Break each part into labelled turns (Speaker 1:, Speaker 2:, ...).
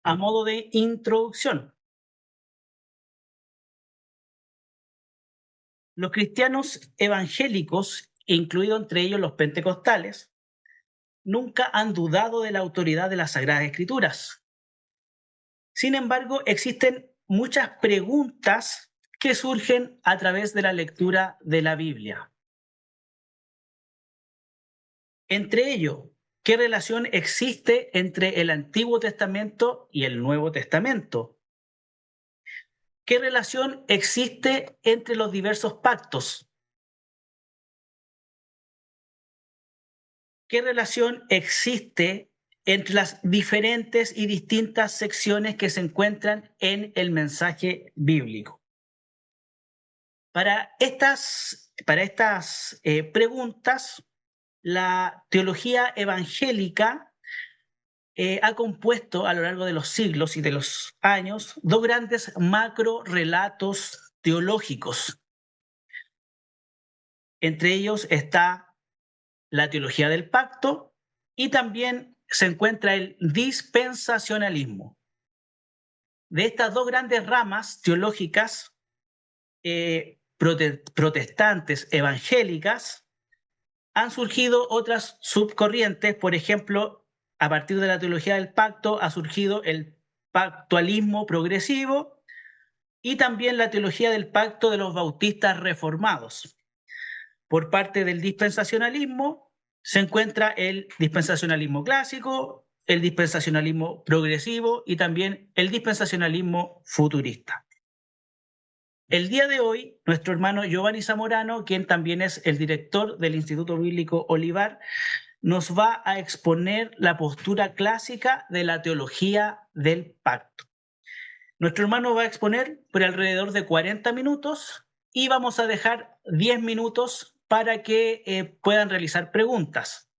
Speaker 1: a modo de introducción. Los cristianos evangélicos, incluidos entre ellos los pentecostales, nunca han dudado de la autoridad de las Sagradas Escrituras. Sin embargo, existen muchas preguntas que surgen a través de la lectura de la Biblia. Entre ellos, ¿qué relación existe entre el Antiguo Testamento y el Nuevo Testamento? ¿Qué relación existe entre los diversos pactos? ¿Qué relación existe entre las diferentes y distintas secciones que se encuentran en el mensaje bíblico? Para estas preguntas, la teología evangélica ha compuesto a lo largo de los siglos y de los años dos grandes macro relatos teológicos. Entre ellos está la teología del pacto y también se encuentra el dispensacionalismo. De estas dos grandes ramas teológicas protestantes evangélicas han surgido otras subcorrientes. Por ejemplo, a partir de la teología del pacto ha surgido el pactualismo progresivo y también la teología del pacto de los bautistas reformados. Por parte del dispensacionalismo se encuentra el dispensacionalismo clásico, el dispensacionalismo progresivo y también el dispensacionalismo futurista. El día de hoy, nuestro hermano Giovanni Zamorano, quien también es el director del Instituto Bíblico Olivar, nos va a exponer la postura clásica de la teología del pacto. Nuestro hermano va a exponer por alrededor de 40 minutos y vamos a dejar 10 minutos para que puedan realizar preguntas.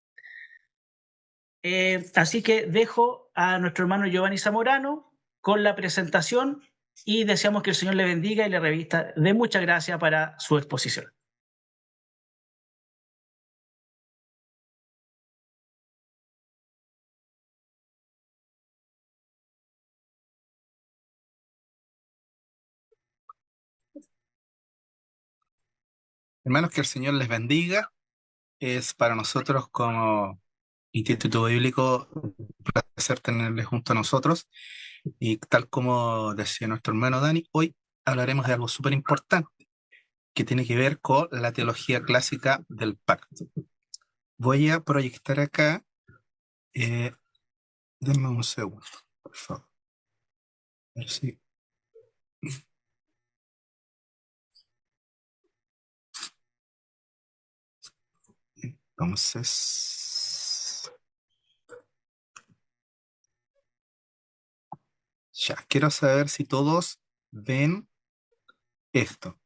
Speaker 1: Así que dejo a nuestro hermano Giovanni Zamorano con la presentación y deseamos que el Señor le bendiga y le revista de mucha gracia para su exposición.
Speaker 2: Hermanos, que el Señor les bendiga. Es para nosotros como Instituto Bíblico un placer tenerles junto a nosotros. Y tal como decía nuestro hermano Dani, hoy hablaremos de algo súper importante que tiene que ver con la teología clásica del pacto. Voy a proyectar acá, denme un segundo, por favor. A ver si... Entonces, ya, quiero saber si todos ven esto.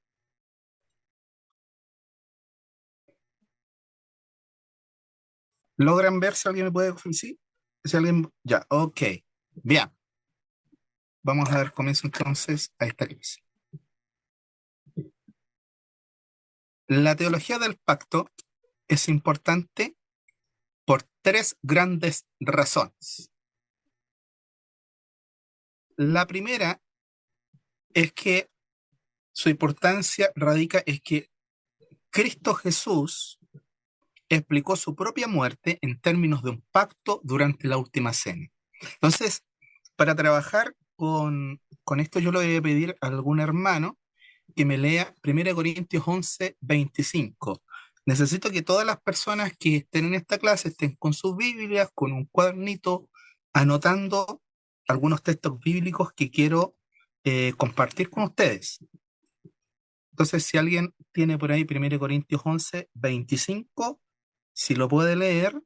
Speaker 2: ¿Logran ver si alguien me puede decir? Si alguien, ya, ok, bien. Vamos a dar comienzo entonces a esta clase. La teología del pacto es importante por tres grandes razones. La primera es que su importancia radica en que Cristo Jesús explicó su propia muerte en términos de un pacto durante la última cena. Entonces, para trabajar con esto, yo le voy a pedir a algún hermano que me lea 1 Corintios 11, 25. Necesito que todas las personas que estén en esta clase estén con sus Biblias, con un cuadernito, anotando algunos textos bíblicos que quiero compartir con ustedes. Entonces, si alguien tiene por ahí 1 Corintios 11, 25, si lo puede leer,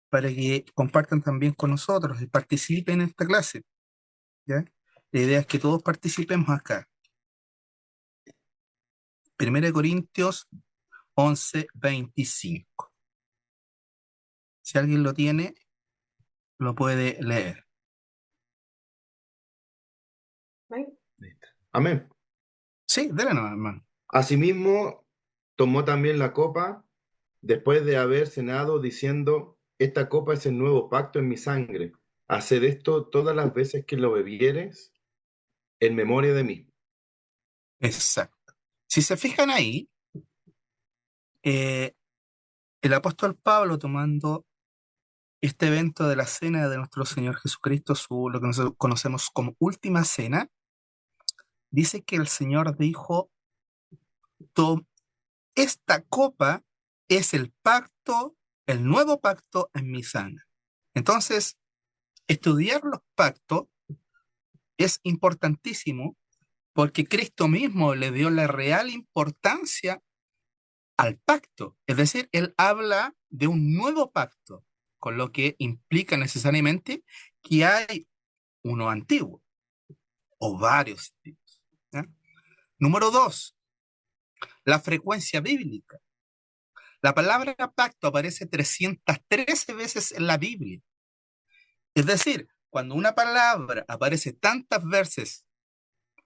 Speaker 2: para que compartan también con nosotros y participen en esta clase, ¿ya? La idea es que todos participemos acá. 1 Corintios 11, 25. Si alguien lo tiene, lo puede leer.
Speaker 3: Amén.
Speaker 2: Sí, dale nomás, hermano.
Speaker 3: Asimismo, tomó también la copa después de haber cenado, diciendo: esta copa es el nuevo pacto en mi sangre. haced esto todas las veces que lo bebieres en memoria de mí.
Speaker 2: Exacto. Si se fijan ahí, eh, el apóstol Pablo tomando este evento de la cena de nuestro Señor Jesucristo, lo que nosotros conocemos como última cena, dice que el Señor dijo, "To- esta copa es el pacto, el nuevo pacto en mi sangre". Entonces, estudiar los pactos es importantísimo porque Cristo mismo le dio la real importancia al pacto. Es decir, él habla de un nuevo pacto, con lo que implica necesariamente que hay uno antiguo o varios antiguos. ¿Ya? Número dos, la frecuencia bíblica. La palabra pacto aparece 313 veces en la Biblia. Es decir, cuando una palabra aparece tantas veces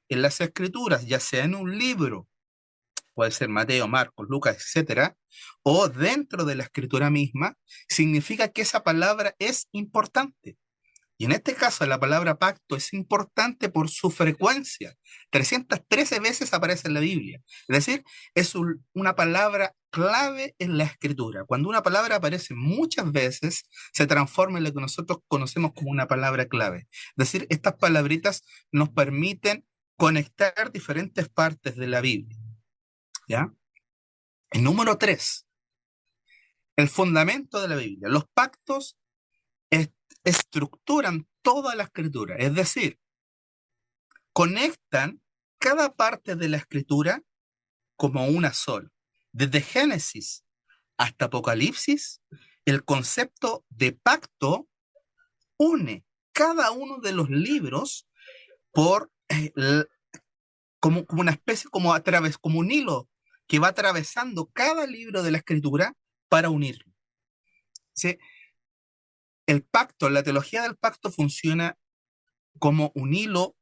Speaker 2: en las escrituras, ya sea en un libro, puede ser Mateo, Marcos, Lucas, etcétera, o dentro de la escritura misma, significa que esa palabra es importante. Y en este caso, la palabra pacto es importante por su frecuencia. 313 veces aparece en la Biblia. Es decir, es una palabra clave en la escritura. Cuando una palabra aparece muchas veces, se transforma en lo que nosotros conocemos como una palabra clave. Es decir, estas palabritas nos permiten conectar diferentes partes de la Biblia. ¿Ya? El número tres, el fundamento de la Biblia. Los pactos est- estructuran toda la escritura, es decir, conectan cada parte de la escritura como una sola. Desde Génesis hasta Apocalipsis, el concepto de pacto une cada uno de los libros por como una especie, como a través, como un hilo que va atravesando cada libro de la escritura para unirlo. ¿Sí? El pacto, la teología del pacto funciona como un hilo,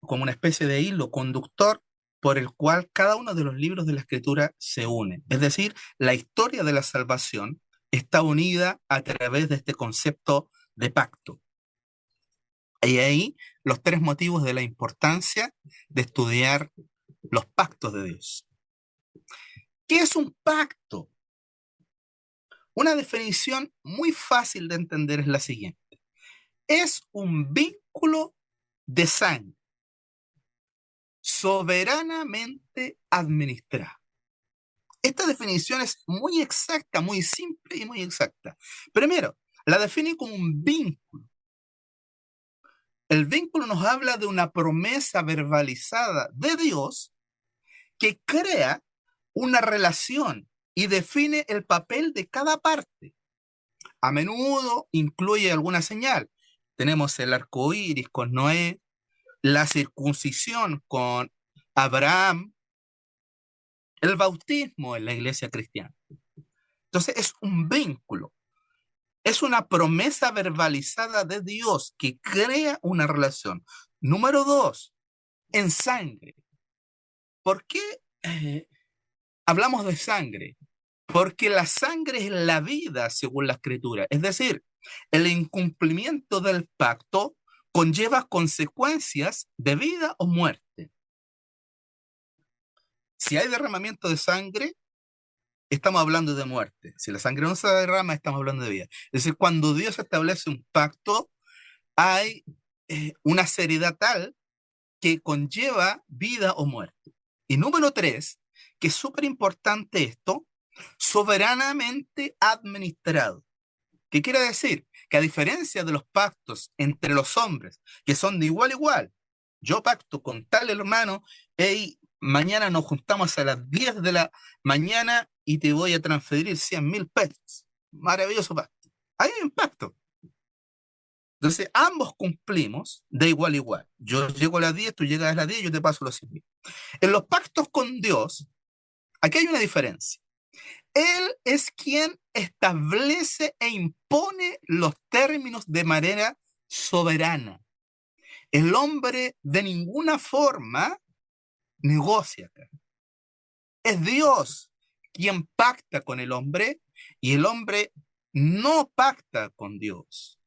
Speaker 2: como una especie de hilo conductor por el cual cada uno de los libros de la escritura se une. Es decir, la historia de la salvación está unida a través de este concepto de pacto. Y ahí los tres motivos de la importancia de estudiar los pactos de Dios. ¿Qué es un pacto? Una definición muy fácil de entender es la siguiente. Es un vínculo de sangre soberanamente administrado. Esta definición es muy exacta, muy simple y muy exacta. Primero, la define como un vínculo. El vínculo nos habla de una promesa verbalizada de Dios que crea una relación y define el papel de cada parte. A menudo incluye alguna señal. Tenemos el arco iris con Noé, la circuncisión con Abraham, el bautismo en la iglesia cristiana. Entonces es un vínculo, es una promesa verbalizada de Dios que crea una relación. Número dos, en sangre. ¿Por qué hablamos de sangre? Porque la sangre es la vida según la escritura. Es decir, el incumplimiento del pacto conlleva consecuencias de vida o muerte. Si hay derramamiento de sangre, estamos hablando de muerte. Si la sangre no se derrama, estamos hablando de vida. Es decir, cuando Dios establece un pacto, hay una seriedad tal que conlleva vida o muerte. Y número tres, que es súper importante esto, soberanamente administrado. ¿Qué quiere decir? Que a diferencia de los pactos entre los hombres, que son de igual a igual, yo pacto con tal hermano, hey, mañana nos juntamos a las 10 de la mañana y te voy a transferir 100.000 pesos. Maravilloso pacto. Ahí hay un pacto. Entonces, ambos cumplimos de igual a igual. Yo llego a las 10, tú llegas a las 10, yo te paso los 100.000. En los pactos con Dios, aquí hay una diferencia. Él es quien establece e impone los términos de manera soberana. El hombre de ninguna forma negocia acá. Es Dios quien pacta con el hombre y el hombre no pacta con Dios.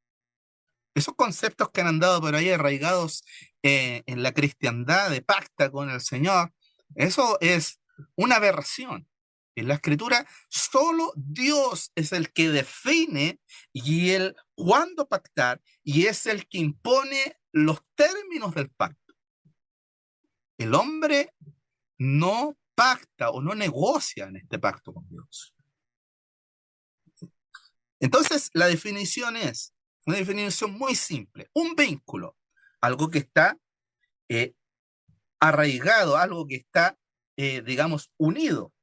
Speaker 2: Esos conceptos que han andado por ahí arraigados en la cristiandad de pacta con el Señor, eso es una aberración. En la Escritura, solo Dios es el que define y el cuándo pactar, y es el que impone los términos del pacto. El hombre no pacta o no negocia en este pacto con Dios. Entonces, la definición es una definición muy simple: un vínculo, algo que está arraigado, algo que está, digamos, unido.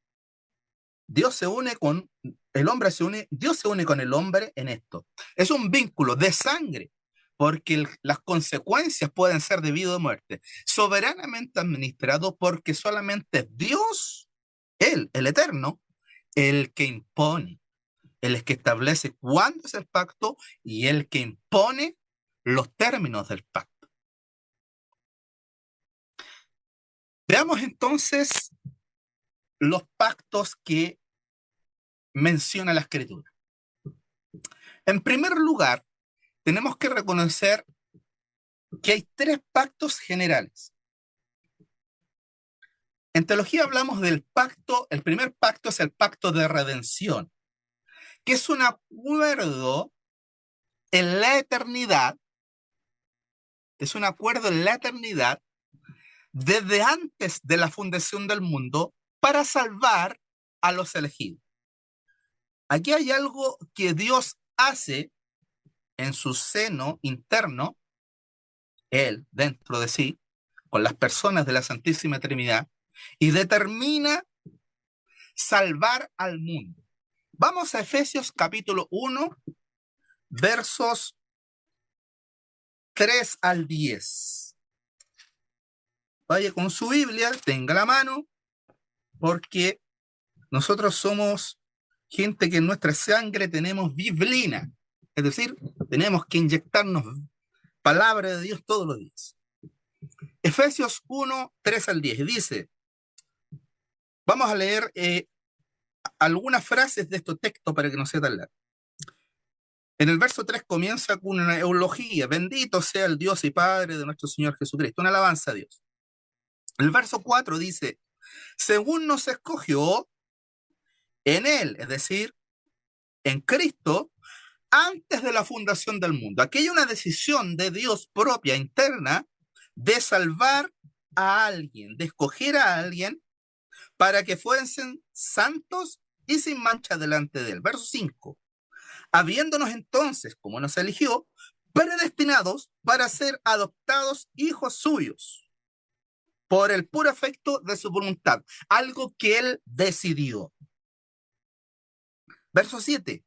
Speaker 2: Dios se une con el hombre, Dios se une con el hombre en esto. Es un vínculo de sangre, porque las consecuencias pueden ser de vida o muerte, soberanamente administrado, porque solamente es Dios, Él, el Eterno, el que impone, el que establece cuándo es el pacto y el que impone los términos del pacto. Veamos entonces los pactos que menciona la Escritura. En primer lugar, tenemos que reconocer que hay tres pactos generales. En teología hablamos del pacto, el primer pacto es el pacto de redención, que es un acuerdo en la eternidad, desde antes de la fundación del mundo para salvar a los elegidos. Aquí hay algo que Dios hace en su seno interno, Él dentro de sí, con las personas de la Santísima Trinidad, y determina salvar al mundo. Vamos a Efesios capítulo 1, versos 3 al 10. Vaya con su Biblia, tenga la mano, porque nosotros somos gente que en nuestra sangre tenemos biblina, es decir, tenemos que inyectarnos palabra de Dios todos los días. Efesios 1, 3 al 10, dice, vamos a leer algunas frases de este texto para que no sea tan largo. En el verso 3 comienza con una eulogía: bendito sea el Dios y Padre de nuestro Señor Jesucristo, una alabanza a Dios. El verso 4 dice, según nos escogió en Él, es decir, en Cristo, antes de la fundación del mundo. Aquí hay una decisión de Dios propia, interna, de salvar a alguien, de escoger a alguien para que fuesen santos y sin mancha delante de Él. Verso 5. Habiéndonos entonces, como nos eligió, predestinados para ser adoptados hijos suyos, por el puro efecto de su voluntad, algo que Él decidió. Verso 7.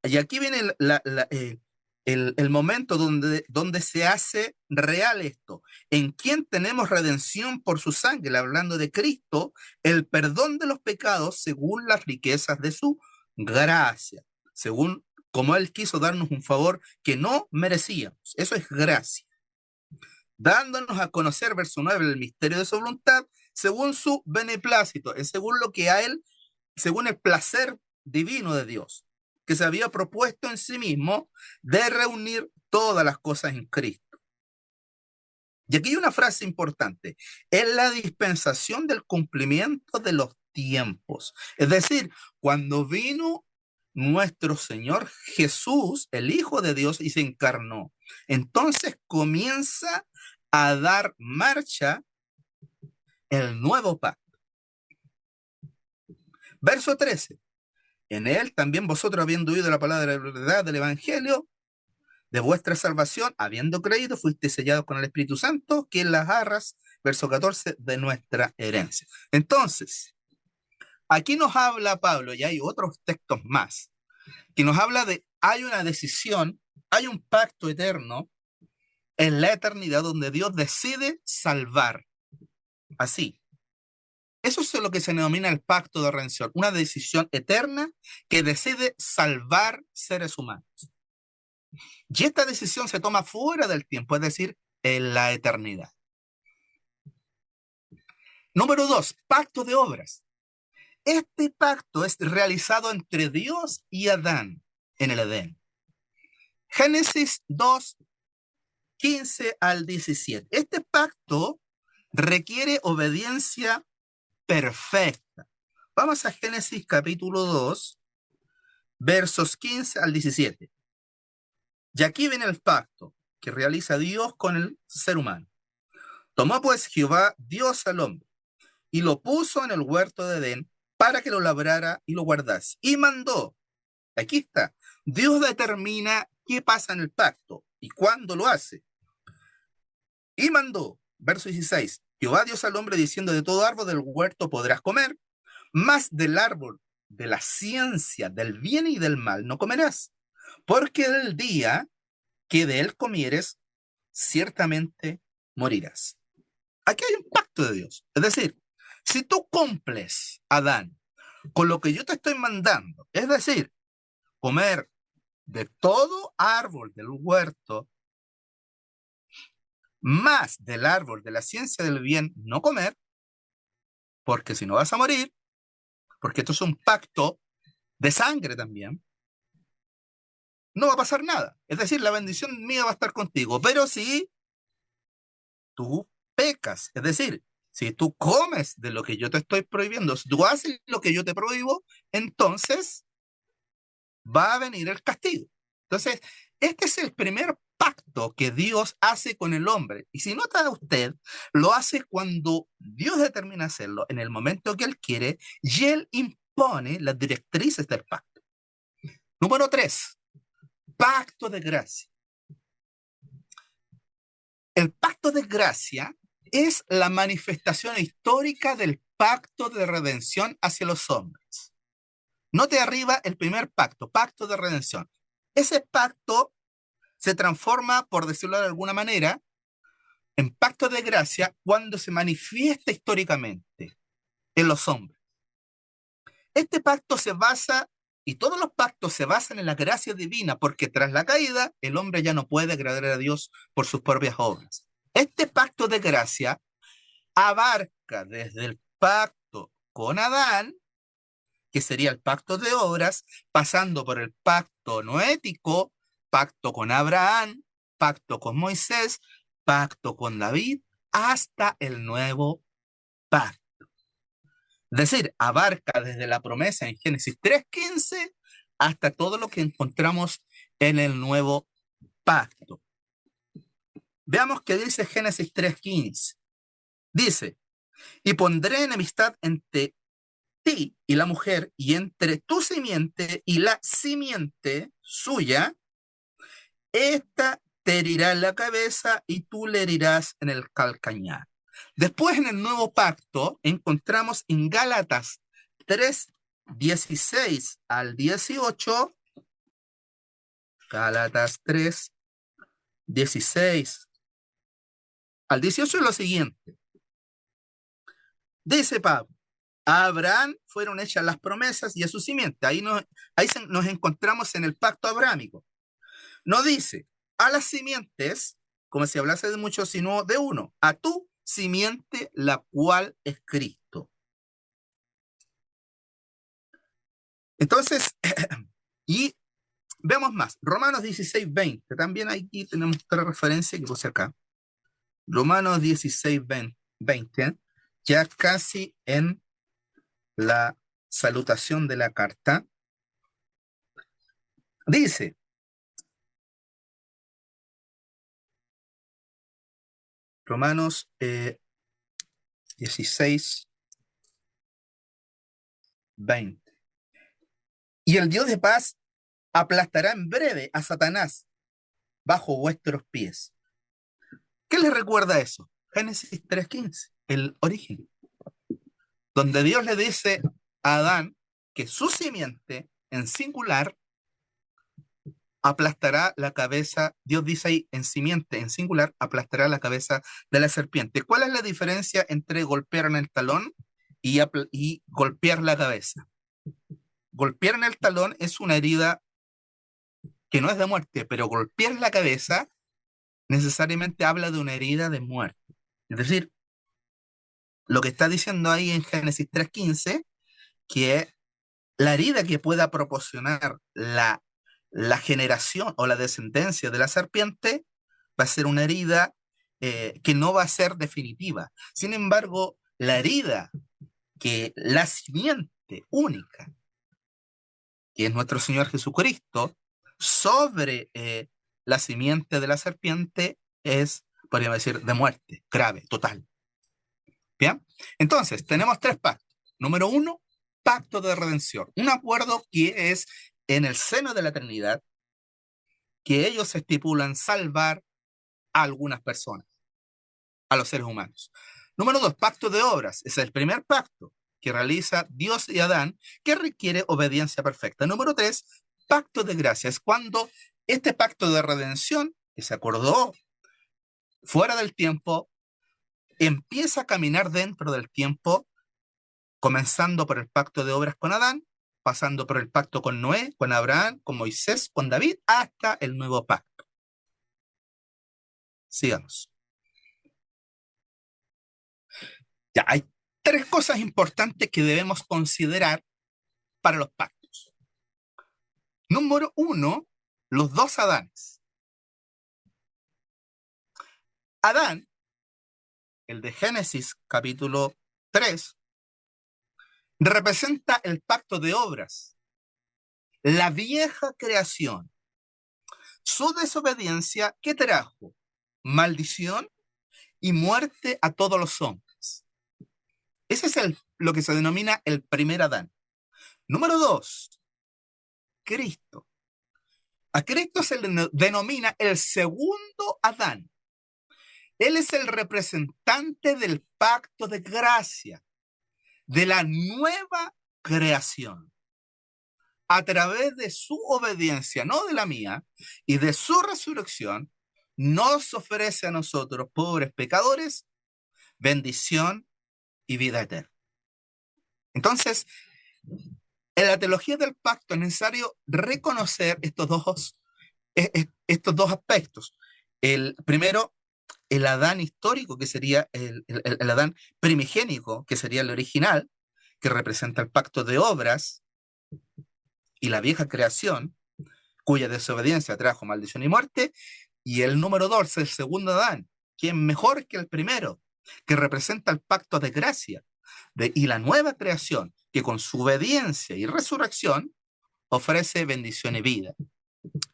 Speaker 2: Y aquí viene el momento donde se hace real esto, en quien tenemos redención por su sangre, hablando de Cristo, el perdón de los pecados según las riquezas de su gracia, según como Él quiso darnos un favor que no merecíamos. Eso es gracia. Dándonos a conocer, verso 9, el misterio de su voluntad, según su beneplácito, es según lo que a Él, según el placer divino de Dios, que se había propuesto en sí mismo de reunir todas las cosas en Cristo. Y aquí hay una frase importante: es la dispensación del cumplimiento de los tiempos. Es decir, cuando vino nuestro Señor Jesús, el Hijo de Dios, y se encarnó, entonces comienza a dar marcha el nuevo pacto. Verso 13. En Él también vosotros, habiendo oído la palabra de la verdad del Evangelio, de vuestra salvación, habiendo creído, fuisteis sellados con el Espíritu Santo, que en las arras, verso 14, de nuestra herencia. Entonces, aquí nos habla Pablo, y hay otros textos más, que nos habla de, hay una decisión, hay un pacto eterno en la eternidad donde Dios decide salvar. Así. Eso es lo que se denomina el pacto de redención, una decisión eterna que decide salvar seres humanos. Y esta decisión se toma fuera del tiempo, es decir, en la eternidad. Número 2, pacto de obras. Este pacto es realizado entre Dios y Adán en el Edén. Génesis 2, 15 al 17. Este pacto requiere obediencia perfecta. Vamos a Génesis capítulo 2, versos 15 al 17. Y aquí viene el pacto que realiza Dios con el ser humano. Tomó pues Jehová Dios al hombre y lo puso en el huerto de Edén para que lo labrara y lo guardase. Y mandó, aquí está, Dios determina qué pasa en el pacto y cuándo lo hace. Y mandó, verso 16, Jehová Dios al hombre diciendo, de todo árbol del huerto podrás comer, mas del árbol de la ciencia del bien y del mal no comerás, porque el día que de él comieres, ciertamente morirás. Aquí hay un pacto de Dios. Es decir, si tú cumples, Adán, con lo que yo te estoy mandando, es decir, comer de todo árbol del huerto, más del árbol de la ciencia del bien no comer, porque si no vas a morir, porque esto es un pacto de sangre también, no va a pasar nada. Es decir, la bendición mía va a estar contigo. Pero si tú pecas, es decir, si tú comes de lo que yo te estoy prohibiendo, si tú haces lo que yo te prohíbo, entonces va a venir el castigo. Entonces, este es el primer pacto que Dios hace con el hombre. Y si nota usted, lo hace cuando Dios determina hacerlo, en el momento que Él quiere, y Él impone las directrices del pacto. Número 3, pacto de gracia. El pacto de gracia es la manifestación histórica del pacto de redención hacia los hombres. Note arriba el primer pacto, pacto de redención. Ese pacto se transforma, por decirlo de alguna manera, en pacto de gracia cuando se manifiesta históricamente en los hombres. Este pacto se basa, y todos los pactos se basan en la gracia divina, porque tras la caída, el hombre ya no puede agradar a Dios por sus propias obras. Este pacto de gracia abarca desde el pacto con Adán, que sería el pacto de obras, pasando por el pacto noético, pacto con Abraham, pacto con Moisés, pacto con David, hasta el nuevo pacto. Es decir, abarca desde la promesa en Génesis 3:15 hasta todo lo que encontramos en el nuevo pacto. Veamos qué dice Génesis 3:15. Dice, y pondré enemistad entre ti y la mujer, y entre tu simiente y la simiente suya, esta te herirá en la cabeza y tú le herirás en el calcañar. Después, en el nuevo pacto, encontramos en Gálatas 3:16 al 18, Gálatas 3:16 al 18 lo siguiente. Dice Pablo, a Abraham fueron hechas las promesas y a su simiente. Ahí nos encontramos en el pacto abrámico. No dice a las simientes, como si hablase de muchos, sino de uno, a tu simiente, la cual es Cristo. Entonces, y vemos más. Romanos 16:20. También aquí tenemos otra referencia que puse acá. Romanos 16:20. Ya casi en la salutación de la carta. Dice, Romanos 16:20. Y el Dios de paz aplastará en breve a Satanás bajo vuestros pies. ¿Qué les recuerda eso? Génesis 3:15, el origen, donde Dios le dice a Adán que su simiente en singular aplastará la cabeza. Dios dice ahí en simiente en singular aplastará la cabeza de la serpiente. ¿Cuál es la diferencia entre golpear en el talón y golpear la cabeza? Golpear en el talón es una herida que no es de muerte, pero golpear la cabeza necesariamente habla de una herida de muerte. Es decir, lo que está diciendo ahí en Génesis 3:15, que la herida que pueda proporcionar la generación o la descendencia de la serpiente va a ser una herida que no va a ser definitiva. Sin embargo, la herida que la simiente única, que es nuestro Señor Jesucristo, sobre la simiente de la serpiente es, podríamos decir, de muerte, grave, total. ¿Bien? Entonces, tenemos tres pactos. Número uno, pacto de redención. Un acuerdo que es en el seno de la Trinidad, que ellos estipulan salvar a algunas personas, a los seres humanos. Número dos, pacto de obras. Es el primer pacto que realiza Dios y Adán, que requiere obediencia perfecta. Número tres, pacto de gracia. Es cuando este pacto de redención, que se acordó fuera del tiempo, empieza a caminar dentro del tiempo, comenzando por el pacto de obras con Adán, pasando por el pacto con Noé, con Abraham, con Moisés, con David, hasta el nuevo pacto. Sigamos. Ya, hay tres cosas importantes que debemos considerar para los pactos. Número uno, los dos Adanes. Adán, el de Génesis capítulo 3, representa el pacto de obras, la vieja creación. Su desobediencia, ¿qué trajo? Maldición y muerte a todos los hombres. Ese es lo que se denomina el primer Adán. Número dos, Cristo. A Cristo se le denomina el segundo Adán. Él es el representante del pacto de gracia, de la nueva creación. A través de su obediencia, no de la mía, y de su resurrección, nos ofrece a nosotros, pobres pecadores, bendición y vida eterna. Entonces, en la teología del pacto es necesario reconocer estos dos aspectos. El primero, el Adán histórico, que sería el Adán primigénico, que sería el original, que representa el pacto de obras, y la vieja creación, cuya desobediencia trajo maldición y muerte, y el número dos, el segundo Adán, que es mejor que el primero, que representa el pacto de gracia, y la nueva creación, que con su obediencia y resurrección ofrece bendición y vida.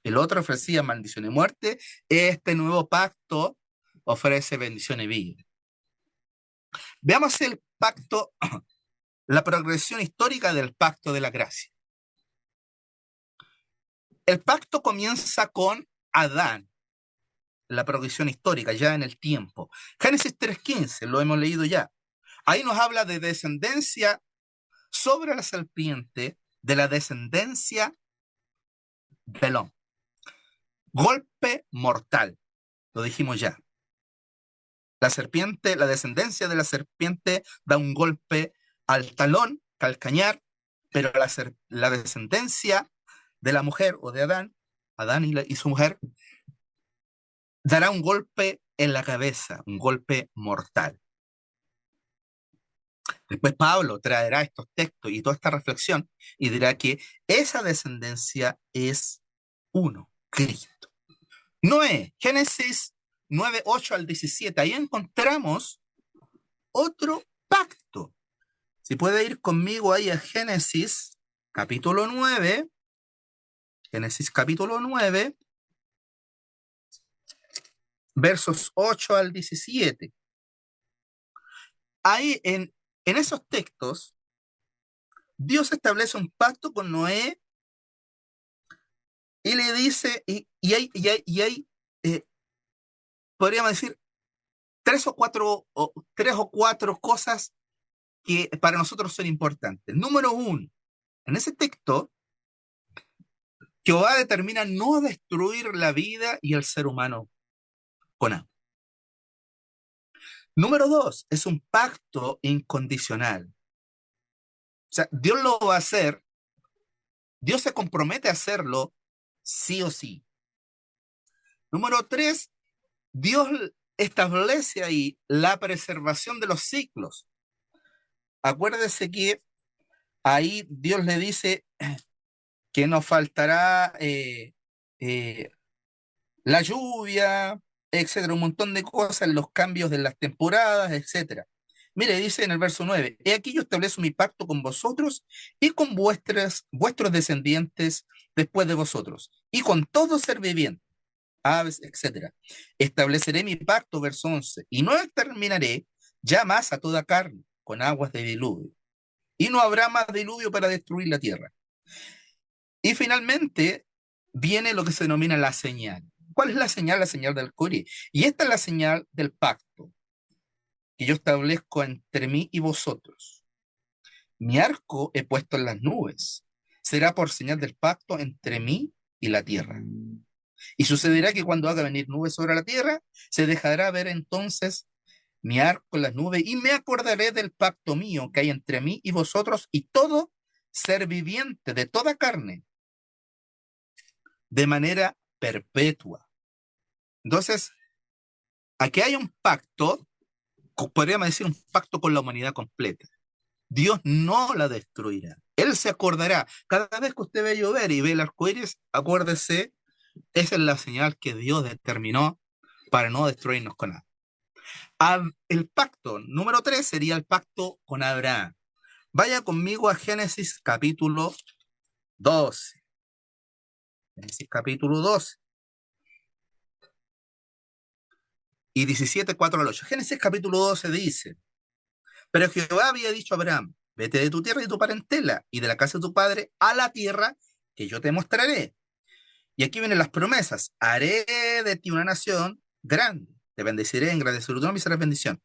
Speaker 2: El otro ofrecía maldición y muerte, este nuevo pacto ofrece bendición y vida. Veamos el pacto, la progresión histórica del pacto de la gracia. El pacto comienza con Adán, la progresión histórica, ya en el tiempo. Génesis 3:15, lo hemos leído ya. Ahí nos habla de descendencia sobre la serpiente, de la descendencia del hombre. Golpe mortal, lo dijimos ya. La serpiente, la descendencia de la serpiente da un golpe al talón, calcañar, pero la descendencia de la mujer o de Adán, y su mujer, dará un golpe en la cabeza, un golpe mortal. Después Pablo traerá estos textos y toda esta reflexión y dirá que esa descendencia es uno, Cristo. Noé, Génesis 9:8 al 17, ahí encontramos otro pacto. Si puede ir conmigo ahí a Génesis capítulo 9, Génesis capítulo 9, versos 8 al 17. Ahí en esos textos, Dios establece un pacto con Noé y le dice, y hay podríamos decir, tres o cuatro cosas que para nosotros son importantes. Número uno, en ese texto, Jehová determina no destruir la vida y el ser humano con agua. Número dos, es un pacto incondicional. O sea, Dios lo va a hacer, Dios se compromete a hacerlo sí o sí. Número tres, Dios establece ahí la preservación de los ciclos. Acuérdese que ahí Dios le dice que nos faltará la lluvia, etcétera, un montón de cosas, los cambios de las temporadas, etcétera. Mire, dice en el verso 9, he aquí yo establezco mi pacto con vosotros y con vuestros descendientes después de vosotros, y con todo ser viviente, aves, etcétera. Estableceré mi pacto, verso 11, y no exterminaré ya más a toda carne con aguas de diluvio, y no habrá más diluvio para destruir la tierra. Y finalmente viene lo que se denomina la señal. ¿Cuál es la señal? La señal del arco iris. Y esta es la señal del pacto que yo establezco entre mí y vosotros. Mi arco he puesto en las nubes. Será por señal del pacto entre mí y la tierra. Y sucederá que cuando haga venir nubes sobre la tierra, se dejará ver entonces mi arco en las nubes, y me acordaré del pacto mío que hay entre mí y vosotros y todo ser viviente de toda carne, de manera perpetua. Entonces, aquí hay un pacto, podríamos decir un pacto con la humanidad completa. Dios no la destruirá. Él se acordará. Cada vez que usted ve llover y ve el arco iris, acuérdese, esa es la señal que Dios determinó para no destruirnos con nada. El pacto número 3 sería el pacto con Abraham. Vaya conmigo a Génesis capítulo 12. Génesis capítulo 12. Y 17, 4 al 8. Génesis capítulo 12 dice, pero Jehová había dicho a Abraham, vete de tu tierra y de tu parentela y de la casa de tu padre a la tierra que yo te mostraré. Y aquí vienen las promesas. Haré de ti una nación grande. Te bendeciré, engrandeceré tu nombre y serás bendición.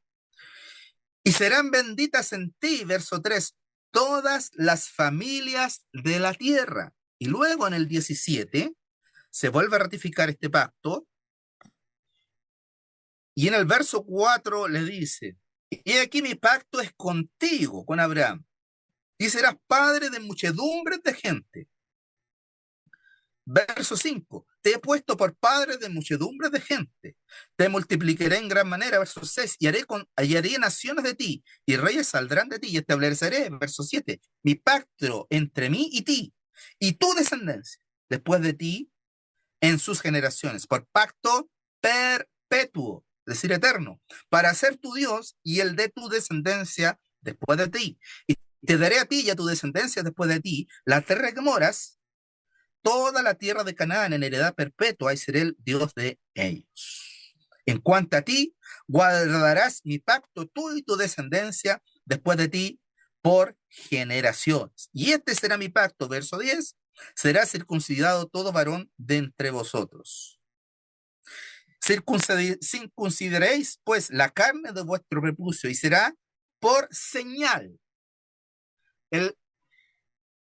Speaker 2: Y serán benditas en ti, verso 3, todas las familias de la tierra. Y luego en el 17 se vuelve a ratificar este pacto. Y en el verso 4 le dice, y aquí mi pacto es contigo, con Abraham, y serás padre de muchedumbres de gente. Verso 5, te he puesto por padre de muchedumbres de gente, te multiplicaré en gran manera, verso 6, y haré naciones de ti, y reyes saldrán de ti, y estableceré, verso 7, mi pacto entre mí y ti, y tu descendencia, después de ti, en sus generaciones, por pacto perpetuo, es decir, eterno, para ser tu Dios y el de tu descendencia después de ti. Y te daré a ti y a tu descendencia después de ti la tierra que moras, toda la tierra de Canaán en heredad perpetua, y seré el Dios de ellos. En cuanto a ti, guardarás mi pacto tú y tu descendencia después de ti por generaciones. Y este será mi pacto, verso 10, será circuncidado todo varón de entre vosotros. Circuncidaréis pues la carne de vuestro prepucio y será por señal.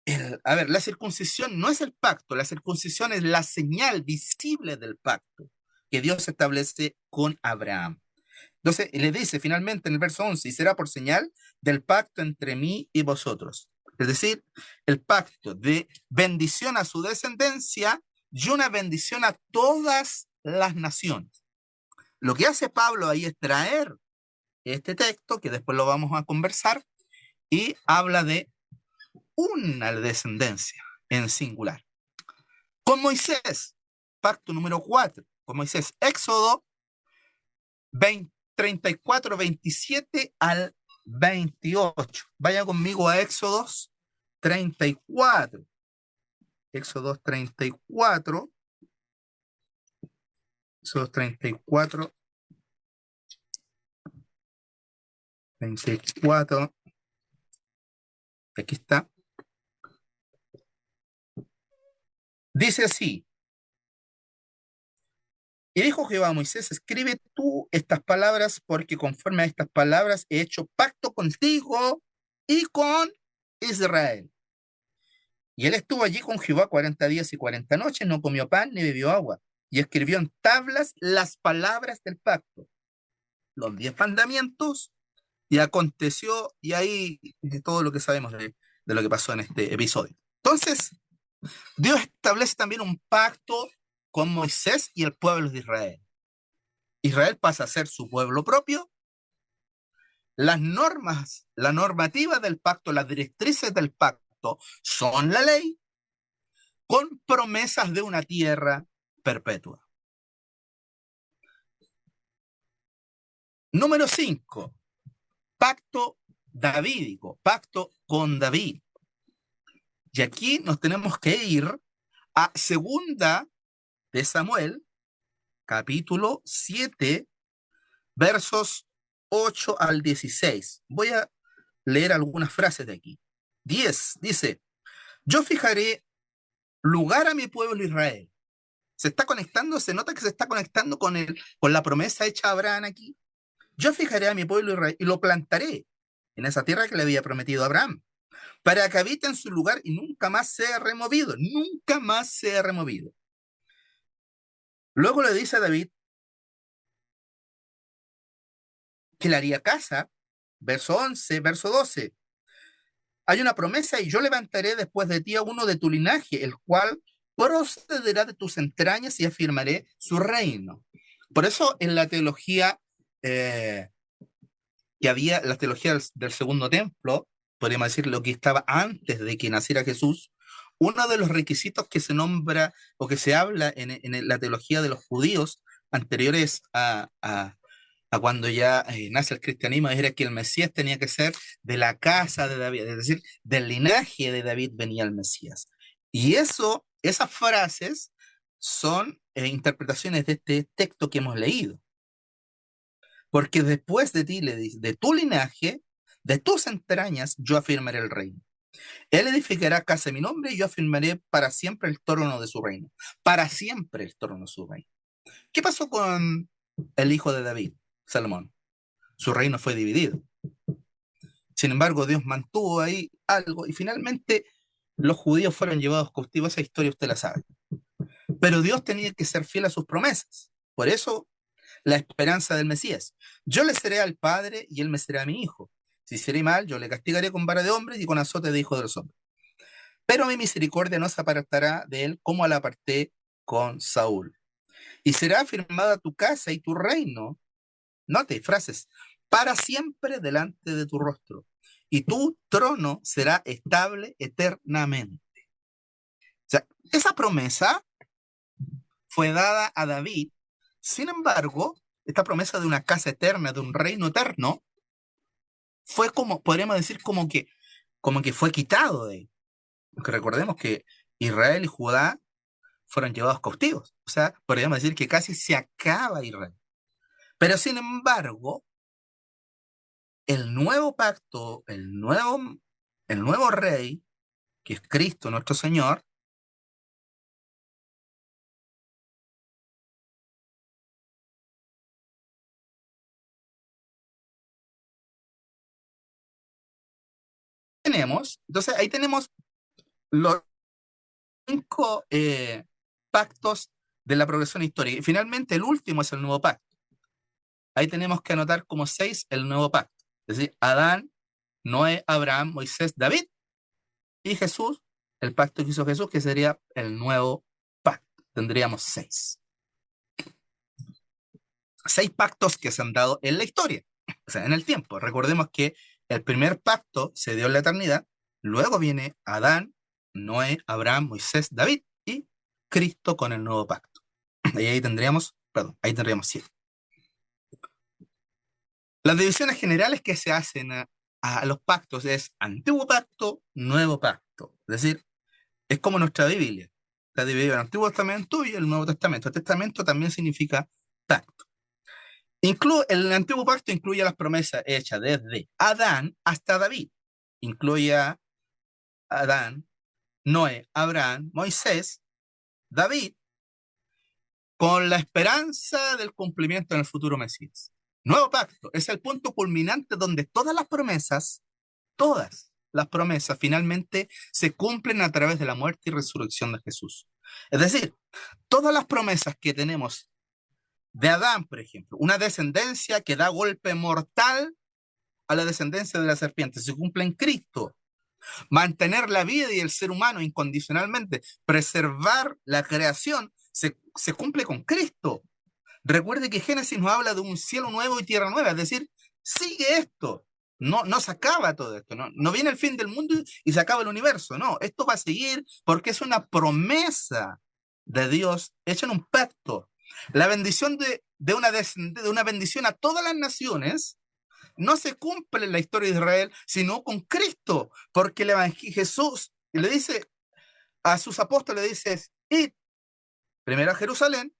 Speaker 2: La circuncisión no es el pacto, la circuncisión es la señal visible del pacto que Dios establece con Abraham. Entonces, le dice finalmente en el verso 11, y será por señal del pacto entre mí y vosotros. Es decir, el pacto de bendición a su descendencia y una bendición a todas las naciones. Lo que hace Pablo ahí es traer este texto, que después lo vamos a conversar, y habla de una descendencia en singular. Con Moisés, pacto número 4, con Moisés, Éxodo 34, 27 al 28. Vaya conmigo a Éxodos 34. Éxodos 34. Éxodos 34. 24. Aquí está. Dice así. Y dijo Jehová a Moisés, escribe tú estas palabras, porque conforme a estas palabras he hecho pacto contigo y con Israel. Y él estuvo allí con Jehová 40 días y 40 noches, no comió pan ni bebió agua. Y escribió en tablas las palabras del pacto, los 10 mandamientos, y aconteció, y ahí todo lo que sabemos de lo que pasó en este episodio. Entonces, Dios establece también un pacto con Moisés y el pueblo de Israel. Israel pasa a ser su pueblo propio. Las normas, la normativa del pacto, las directrices del pacto son la ley, con promesas de una tierra perpetua. Número 5, pacto davídico, pacto con David. Y aquí nos tenemos que ir a segunda de Samuel, capítulo 7, versos 8 al 16. Voy a leer algunas frases de aquí. 10 dice, yo fijaré lugar a mi pueblo Israel. Se está conectando, se nota que se está conectando con la promesa hecha a Abraham aquí. Yo fijaré a mi pueblo Israel y lo plantaré en esa tierra que le había prometido a Abraham, para que habite en su lugar y nunca más sea removido, nunca más sea removido. Luego le dice a David que le haría casa, verso 11, verso 12. Hay una promesa y yo levantaré después de ti a uno de tu linaje, el cual procederá de tus entrañas y afirmaré su reino. Por eso en la teología que había, la teología del segundo templo, podríamos decir lo que estaba antes de que naciera Jesús, uno de los requisitos que se nombra o que se habla en la teología de los judíos anteriores a cuando ya nace el cristianismo, era que el Mesías tenía que ser de la casa de David, es decir, del linaje de David venía el Mesías. Y esas frases son interpretaciones de este texto que hemos leído. Porque después de ti, le dice, de tu linaje, de tus entrañas, yo afirmaré el reino. Él edificará casa de mi nombre y yo afirmaré para siempre el trono de su reino. Para siempre el trono de su reino. ¿Qué pasó con el hijo de David, Salomón? Su reino fue dividido. Sin embargo, Dios mantuvo ahí algo y finalmente los judíos fueron llevados cautivos. Esa historia usted la sabe. Pero Dios tenía que ser fiel a sus promesas. Por eso, la esperanza del Mesías. Yo le seré al Padre y él me será a mi hijo. Si seré mal, yo le castigaré con vara de hombres y con azote de hijo de los hombres. Pero mi misericordia no se apartará de él como la aparté con Saúl. Y será afirmada tu casa y tu reino. Note, frases, para siempre delante de tu rostro. Y tu trono será estable eternamente. O sea, esa promesa fue dada a David. Sin embargo, esta promesa de una casa eterna, de un reino eterno, fue como, podríamos decir, como que fue quitado de él. Porque recordemos que Israel y Judá fueron llevados cautivos. O sea, podríamos decir que casi se acaba Israel. Pero sin embargo, el nuevo pacto, el nuevo rey, que es Cristo nuestro Señor, entonces ahí tenemos los 5 pactos de la progresión histórica. Y finalmente el último es el nuevo pacto. Ahí tenemos que anotar como 6 el nuevo pacto. Es decir, Adán, Noé, Abraham, Moisés, David y Jesús, el pacto que hizo Jesús, que sería el nuevo pacto. Tendríamos 6. 6 pactos que se han dado en la historia, o sea, en el tiempo. Recordemos que el primer pacto se dio en la eternidad, luego viene Adán, Noé, Abraham, Moisés, David y Cristo con el nuevo pacto. Y ahí tendríamos 7. Las divisiones generales que se hacen a los pactos es antiguo pacto, nuevo pacto. Es decir, es como nuestra Biblia. Está dividido en el Antiguo Testamento y el Nuevo Testamento. El Testamento también significa pacto. El Antiguo Pacto incluye las promesas hechas desde Adán hasta David. Incluye a Adán, Noé, Abraham, Moisés, David, con la esperanza del cumplimiento en el futuro Mesías. Nuevo Pacto es el punto culminante donde todas las promesas finalmente se cumplen a través de la muerte y resurrección de Jesús. Es decir, todas las promesas que tenemos de Adán, por ejemplo, una descendencia que da golpe mortal a la descendencia de la serpiente, se cumple en Cristo. Mantener la vida y el ser humano incondicionalmente, preservar la creación, se cumple con Cristo. Recuerde que Génesis nos habla de un cielo nuevo y tierra nueva, es decir, sigue esto. No se acaba todo esto, no viene el fin del mundo y se acaba el universo, no, esto va a seguir porque es una promesa de Dios hecha en un pacto. La bendición de una bendición a todas las naciones, no se cumple en la historia de Israel, sino con Cristo, porque el Evangelio, Jesús le dice a sus apóstoles, dice, id primero a Jerusalén,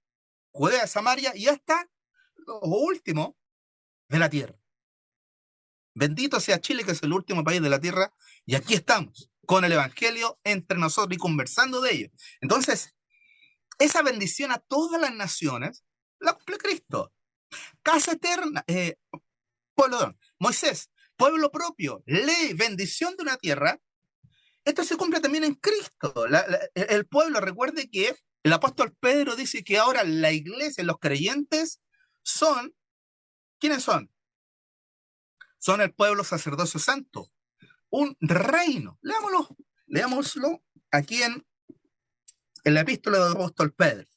Speaker 2: Judea, Samaria y hasta lo último de la tierra. Bendito sea Chile, que es el último país de la tierra, y aquí estamos, con el Evangelio entre nosotros y conversando de ello. Entonces, esa bendición a todas las naciones la cumple Cristo. Casa eterna, perdón, Moisés, pueblo propio, ley, bendición de una tierra. Esto se cumple también en Cristo. El pueblo, recuerde que el apóstol Pedro dice que ahora la iglesia, los creyentes, son, ¿quiénes son? Son el pueblo sacerdocio santo, un reino. Leámoslo aquí en la epístola del apóstol Pedro.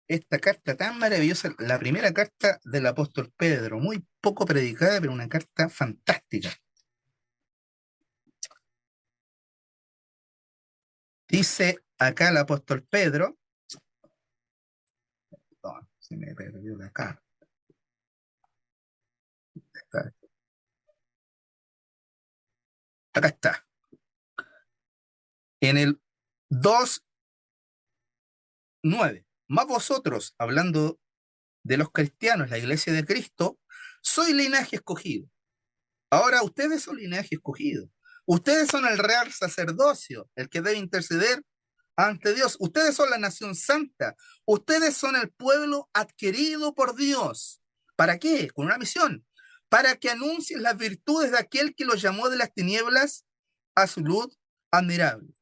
Speaker 2: Esta carta tan maravillosa, la primera carta del apóstol Pedro, muy poco predicada, pero una carta fantástica. Dice acá el apóstol Pedro, oh, se me perdió la carta. Acá está. En el 2:9. Más vosotros, hablando de los cristianos, la iglesia de Cristo, soy linaje escogido. Ahora ustedes son linaje escogido. Ustedes son el real sacerdocio, el que debe interceder ante Dios. Ustedes son la nación santa. Ustedes son el pueblo adquirido por Dios. ¿Para qué? Con una misión. Para que anuncien las virtudes de aquel que los llamó de las tinieblas a su luz admirable.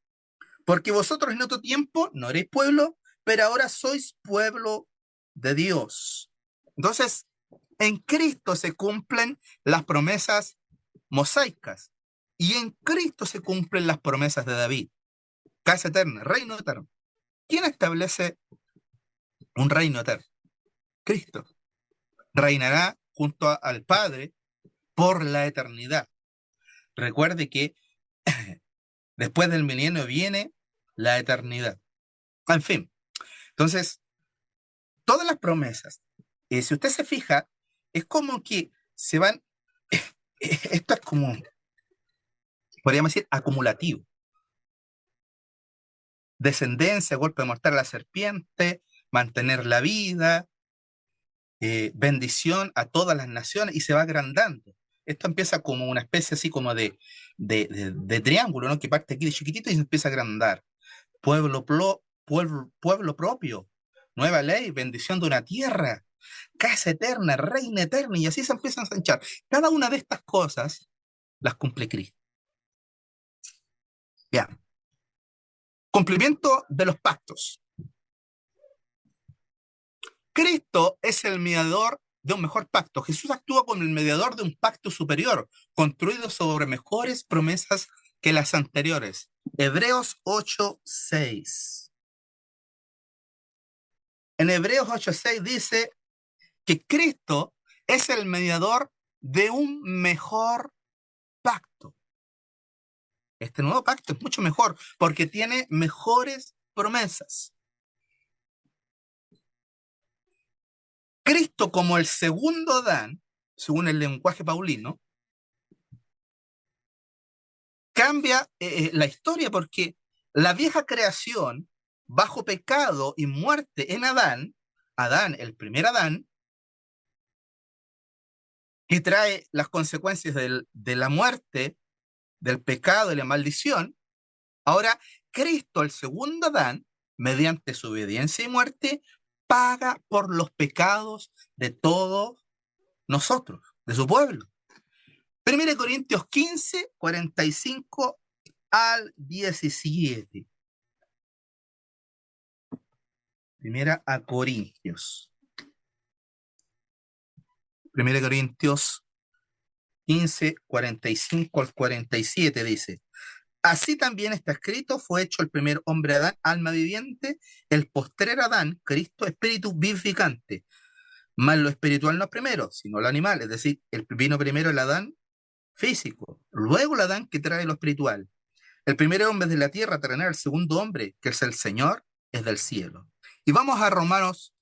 Speaker 2: Porque vosotros en otro tiempo no eréis pueblo, pero ahora sois pueblo de Dios. Entonces, en Cristo se cumplen las promesas mosaicas y en Cristo se cumplen las promesas de David. Casa eterna, reino eterno. ¿Quién establece un reino eterno? Cristo. Reinará junto al Padre por la eternidad. Recuerde que después del milenio viene la eternidad. En fin, entonces, todas las promesas, si usted se fija, es como que se van, esto es como, podríamos decir, acumulativo. Descendencia, golpe mortal a la serpiente, mantener la vida, bendición a todas las naciones, y se va agrandando. Esto empieza como una especie así como de triángulo, ¿no? Que parte aquí de chiquitito y se empieza a agrandar. Pueblo propio, nueva ley, bendición de una tierra, casa eterna, reina eterna, y así se empieza a ensanchar. Cada una de estas cosas las cumple Cristo. Bien. Cumplimiento de los pactos. Cristo es el mediador de un mejor pacto. Jesús actúa como el mediador de un pacto superior, construido sobre mejores promesas que las anteriores. Hebreos 8:6. En Hebreos 8:6 dice que Cristo es el mediador de un mejor pacto. Este nuevo pacto es mucho mejor porque tiene mejores promesas. Cristo, como el segundo Adán, según el lenguaje paulino, cambia la historia, porque la vieja creación, bajo pecado y muerte en Adán, el primer Adán, que trae las consecuencias de la muerte, del pecado y la maldición, ahora Cristo, el segundo Adán, mediante su obediencia y muerte, paga por los pecados de todos nosotros, de su pueblo. 1 Corintios 15, 45 al 17. Primera a Corintios. 1 Corintios 15, 45 al 47 dice: así también está escrito, fue hecho el primer hombre Adán, alma viviente, el postrer Adán, Cristo, espíritu vivificante. Mas lo espiritual no es primero, sino lo animal, es decir, vino primero el Adán físico, luego el Adán que trae lo espiritual. El primer hombre es de la tierra terrenal, el segundo hombre, que es el Señor, es del cielo. Y vamos a Romanos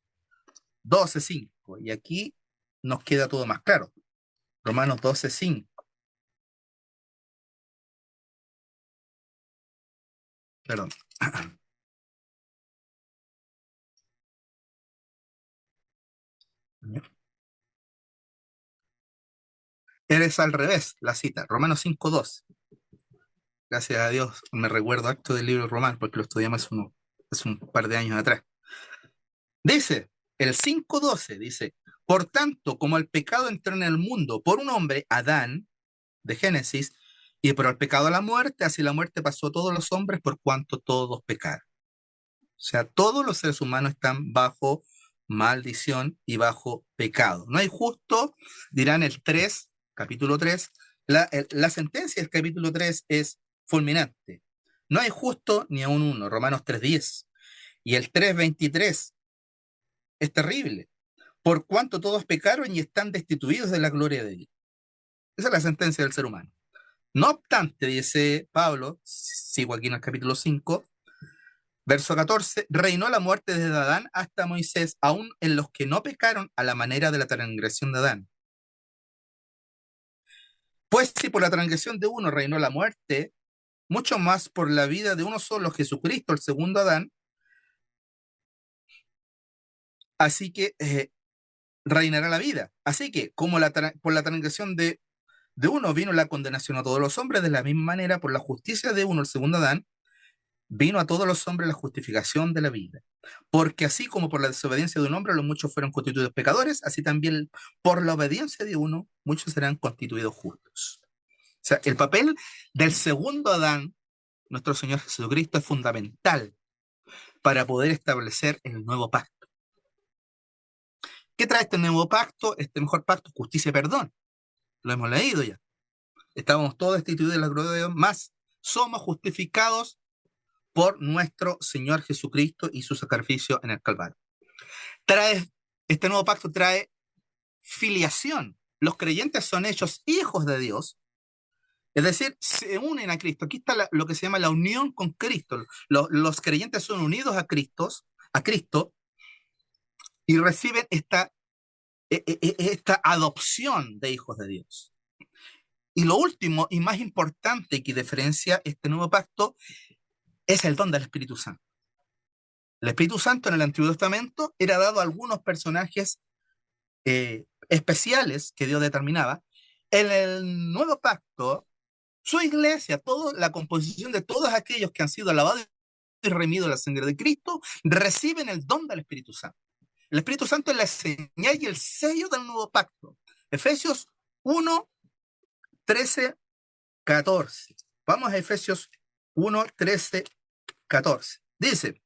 Speaker 2: 12:5. Y aquí nos queda todo más claro. Romanos 12:5. Perdón. Eres al revés, la cita. Romanos 5:2. Gracias a Dios me recuerdo acto del libro Romano porque lo estudiamos hace un par de años atrás. Dice, el 5:12 dice, por tanto, como el pecado entró en el mundo por un hombre, Adán, de Génesis, y por el pecado a la muerte, así la muerte pasó a todos los hombres por cuanto todos pecaron. O sea, todos los seres humanos están bajo maldición y bajo pecado. No hay justo, dirán el 3, capítulo 3, la sentencia del capítulo 3 es fulminante. No hay justo ni aun uno, Romanos 3:10. Y el 3:23 es terrible. Por cuanto todos pecaron y están destituidos de la gloria de Dios. Esa es la sentencia del ser humano. No obstante, dice Pablo, sigo aquí en el capítulo 5, verso 14, reinó la muerte desde Adán hasta Moisés, aún en los que no pecaron a la manera de la transgresión de Adán. Pues si por la transgresión de uno reinó la muerte, mucho más por la vida de uno solo, Jesucristo, el segundo Adán, así que reinará la vida. Así que, como por la transgresión de uno vino la condenación a todos los hombres, de la misma manera, por la justicia de uno, el segundo Adán, vino a todos los hombres la justificación de la vida. Porque así como por la desobediencia de un hombre los muchos fueron constituidos pecadores, así también por la obediencia de uno, muchos serán constituidos justos. O sea, el papel del segundo Adán, nuestro Señor Jesucristo, es fundamental para poder establecer el nuevo pacto. ¿Qué trae este nuevo pacto? Este mejor pacto, justicia y perdón. Lo hemos leído ya. Estábamos todos destituidos de la gloria de Dios, más somos justificados por nuestro Señor Jesucristo y su sacrificio en el Calvario. Este nuevo pacto trae filiación. Los creyentes son hechos hijos de Dios, es decir, se unen a Cristo. Aquí está lo que se llama la unión con Cristo. Los creyentes son unidos a Cristo y reciben esta adopción de hijos de Dios. Y lo último y más importante que diferencia este nuevo pacto es el don del Espíritu Santo. El Espíritu Santo en el Antiguo Testamento era dado a algunos personajes especiales que Dios determinaba. En el Nuevo Pacto, su iglesia, la composición de todos aquellos que han sido lavados y remidos en la sangre de Cristo, reciben el don del Espíritu Santo. El Espíritu Santo es la señal y el sello del Nuevo Pacto. Efesios 1, 13, 14. Vamos a Efesios 1, 13, 14. Dice,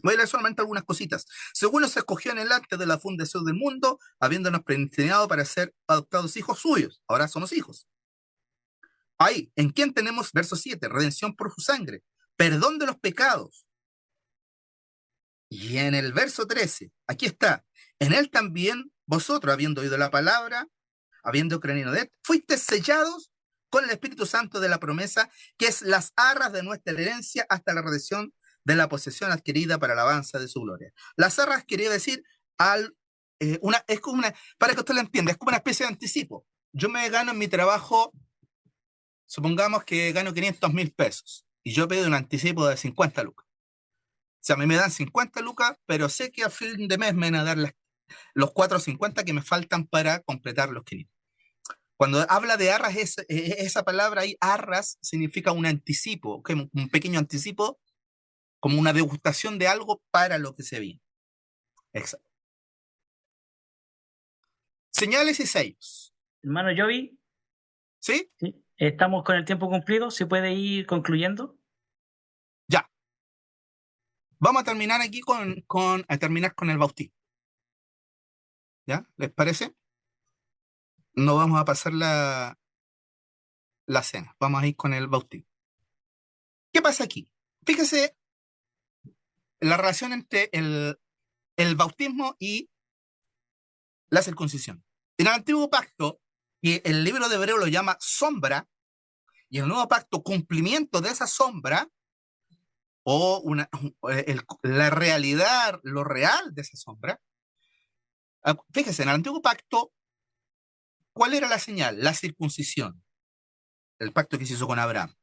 Speaker 2: voy a leer solamente algunas cositas. Según nos escogió en el antes de la fundación del mundo, habiéndonos predestinado para ser adoptados hijos suyos. Ahora somos hijos. Ahí, ¿en quién tenemos? Verso 7, redención por su sangre, perdón de los pecados. Y en el verso 13, aquí está, en él también vosotros, habiendo oído la palabra, habiendo creído en él, fuiste sellados con el Espíritu Santo de la promesa, que es las arras de nuestra herencia hasta la redención de la posesión adquirida para la alabanza de su gloria. Las arras quería decir, es como para que usted lo entienda, es como una especie de anticipo. Yo me gano en mi trabajo, supongamos que gano 500.000 pesos, y yo pido un anticipo de 50 lucas. O sea, a mí me dan 50 lucas, pero sé que a fin de mes me van a dar los 450 que me faltan para completar los 500. Cuando habla de arras, esa palabra ahí, arras, significa un anticipo, un pequeño anticipo, como una degustación de algo para lo que se viene. Exacto. Señales y sellos.
Speaker 1: Hermano Jovi,
Speaker 2: ¿Sí?
Speaker 1: ¿sí? Estamos con el tiempo cumplido, ¿se puede ir concluyendo?
Speaker 2: Ya. Vamos a terminar aquí a terminar con el bautismo. ¿Ya? ¿Les parece? No vamos a pasar la cena, vamos a ir con el bautismo. ¿Qué pasa aquí? Fíjese la relación entre el bautismo y la circuncisión. En el Antiguo Pacto, y el libro de Hebreo lo llama sombra, y el Nuevo Pacto, cumplimiento de esa sombra, o la realidad, lo real de esa sombra, Fíjense, en el antiguo pacto, ¿cuál era la señal? La circuncisión, el pacto que se hizo con Abraham.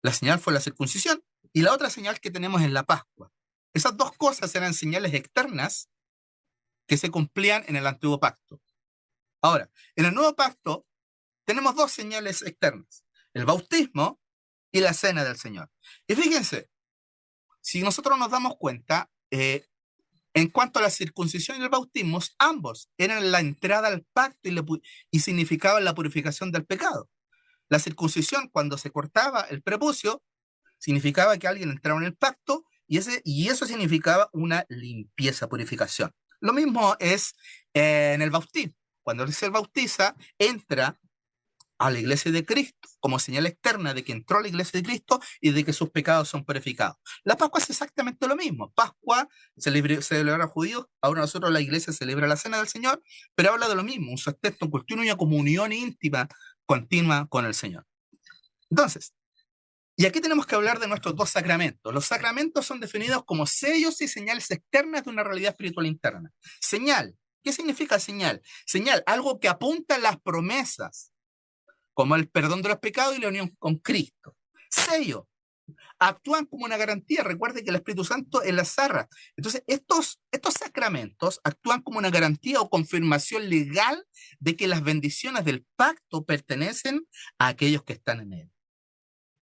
Speaker 2: La señal fue la circuncisión y la otra señal que tenemos es la Pascua. Esas dos cosas eran señales externas que se cumplían en el antiguo pacto. Ahora, en el nuevo pacto tenemos dos señales externas, el bautismo y la cena del Señor. Y fíjense, si nosotros nos damos cuenta, en cuanto a la circuncisión y el bautismo, ambos eran la entrada al pacto y significaban la purificación del pecado. La circuncisión, cuando se cortaba el prepucio, significaba que alguien entraba en el pacto y eso significaba una limpieza, purificación. Lo mismo es en el bautismo. Cuando se bautiza, entra a la iglesia de Cristo como señal externa de que entró a la iglesia de Cristo y de que sus pecados son purificados. La Pascua es exactamente lo mismo. Pascua se celebra a los judíos, ahora nosotros la iglesia celebra la cena del Señor, pero habla de lo mismo, un sexteto, un culto, una comunión íntima continua con el Señor. Entonces, y aquí tenemos que hablar de nuestros dos sacramentos. Los sacramentos son definidos como sellos y señales externas de una realidad espiritual interna. Señal. ¿Qué significa señal? Señal, algo que apunta a las promesas, como el perdón de los pecados y la unión con Cristo. Sello. Actúan como una garantía. Recuerde que el Espíritu Santo es la zarra. Entonces, estos sacramentos actúan como una garantía o confirmación legal de que las bendiciones del pacto pertenecen a aquellos que están en él.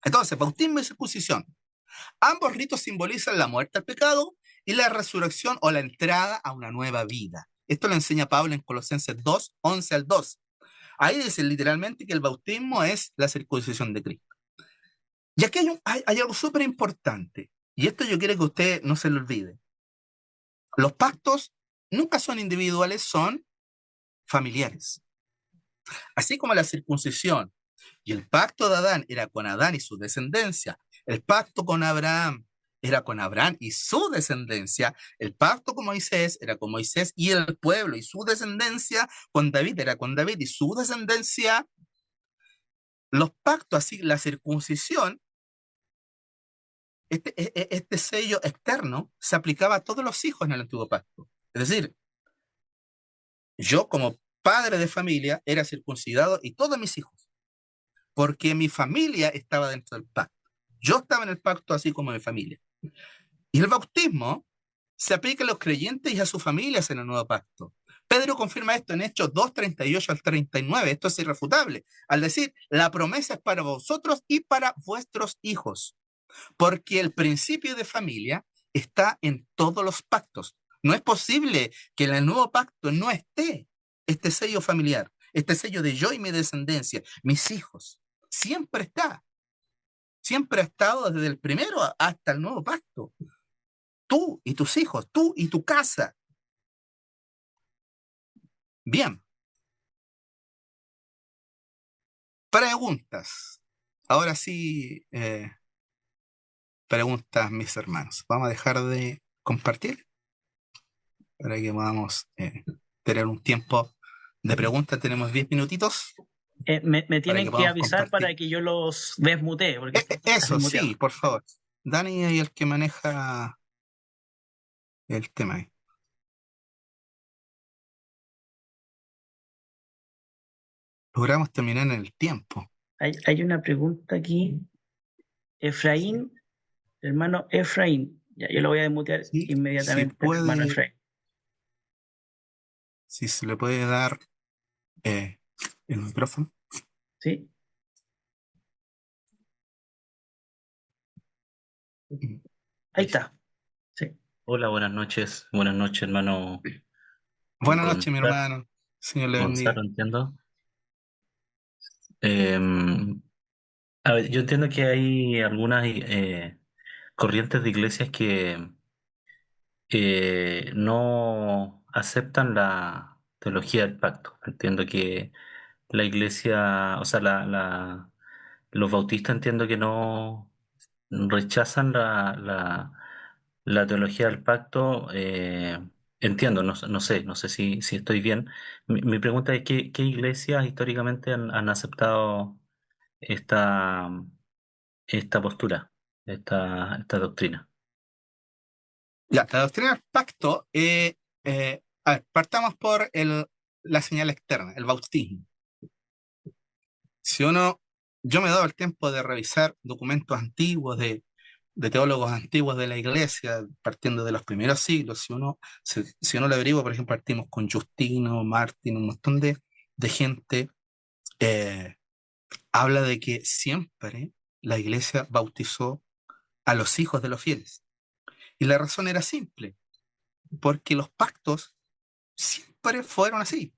Speaker 2: Entonces, bautismo y circuncisión. Ambos ritos simbolizan la muerte al pecado y la resurrección o la entrada a una nueva vida. Esto lo enseña Pablo en Colosenses 2, 11 al 2. Ahí dice literalmente que el bautismo es la circuncisión de Cristo. Y aquí hay algo súper importante, y esto yo quiero que usted no se lo olvide. Los pactos nunca son individuales, son familiares. Así como la circuncisión y el pacto de Adán era con Adán y su descendencia, el pacto con Abraham era con Abraham y su descendencia, el pacto con Moisés era con Moisés y el pueblo y su descendencia, con David era con David y su descendencia. Los pactos, así, la circuncisión, este sello externo se aplicaba a todos los hijos en el antiguo pacto. Es decir, yo como padre de familia era circuncidado y todos mis hijos, porque mi familia estaba dentro del pacto. Yo estaba en el pacto así como mi familia. Y el bautismo se aplica a los creyentes y a sus familias en el nuevo pacto. Pedro confirma esto en Hechos 2, 38 al 39. Esto es irrefutable. Al decir, la promesa es para vosotros y para vuestros hijos. Porque el principio de familia está en todos los pactos. No es posible que en el nuevo pacto no esté este sello familiar, este sello de yo y mi descendencia, mis hijos. Siempre está. Siempre ha estado desde el primero hasta el nuevo pacto. Tú y tus hijos, tú y tu casa. Bien. Preguntas. Ahora sí, preguntas, mis hermanos. Vamos a dejar de compartir para que podamos tener un tiempo de preguntas. Tenemos 10 minutitos
Speaker 1: Me
Speaker 2: para que
Speaker 1: tienen que
Speaker 2: podamos
Speaker 1: avisar para
Speaker 2: compartir.
Speaker 1: que yo los desmutee, porque están
Speaker 2: Eso,
Speaker 1: muteados.
Speaker 2: sí, por favor. Dani es el que maneja el tema ahí. Logramos terminar en el tiempo.
Speaker 1: Hay una pregunta aquí. Efraín, hermano Efraín. Ya, yo lo voy a desmutear
Speaker 2: Sí, si
Speaker 1: inmediatamente, hermano
Speaker 2: puede,
Speaker 1: Efraín.
Speaker 2: si se le puede dar el micrófono.
Speaker 1: ¿Sí? Ahí está. Sí.
Speaker 4: Hola, buenas noches, hermano
Speaker 2: Buenas noches, mi
Speaker 4: Gonzalo,
Speaker 2: hermano. Señor le bendiga.
Speaker 4: Gonzalo, entiendo. Em, a ver, yo entiendo que hay algunas corrientes de iglesias que no aceptan la teología del pacto. Entiendo que la iglesia, o sea, los bautistas entiendo que no rechazan la teología del pacto. Entiendo, no sé si estoy bien. Mi pregunta es, ¿qué iglesias históricamente han aceptado esta, esta postura, esta doctrina?
Speaker 2: Ya, la doctrina del pacto A ver, partamos por la señal externa, el bautismo. Si uno, yo me he dado el tiempo de revisar documentos antiguos de teólogos antiguos de la iglesia, partiendo de los primeros siglos. Si uno lo averigua, por ejemplo, partimos con Justino, Martín, un montón de gente, eh, habla de que siempre la iglesia bautizó a los hijos de los fieles. Y la razón era simple, porque los pactos siempre fueron así.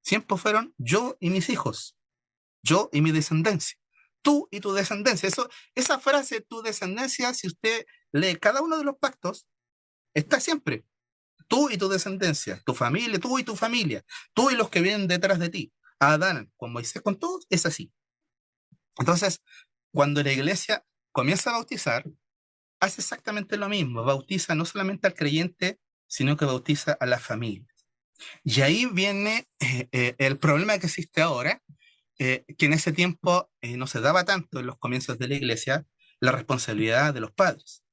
Speaker 2: Siempre fueron yo y mis hijos, yo y mi descendencia, tú y tu descendencia. Esa frase, tu descendencia, si usted lee cada uno de los pactos, está siempre. Tú y tu descendencia, tu familia, tú y tu familia, tú y los que vienen detrás de ti. Adán, con Moisés, con todos, es así. Entonces, cuando la iglesia comienza a bautizar, hace exactamente lo mismo. Bautiza no solamente al creyente, sino que bautiza a la familia. Y ahí viene el problema que existe ahora, que en ese tiempo no se daba tanto en los comienzos de la iglesia, la responsabilidad de los padres.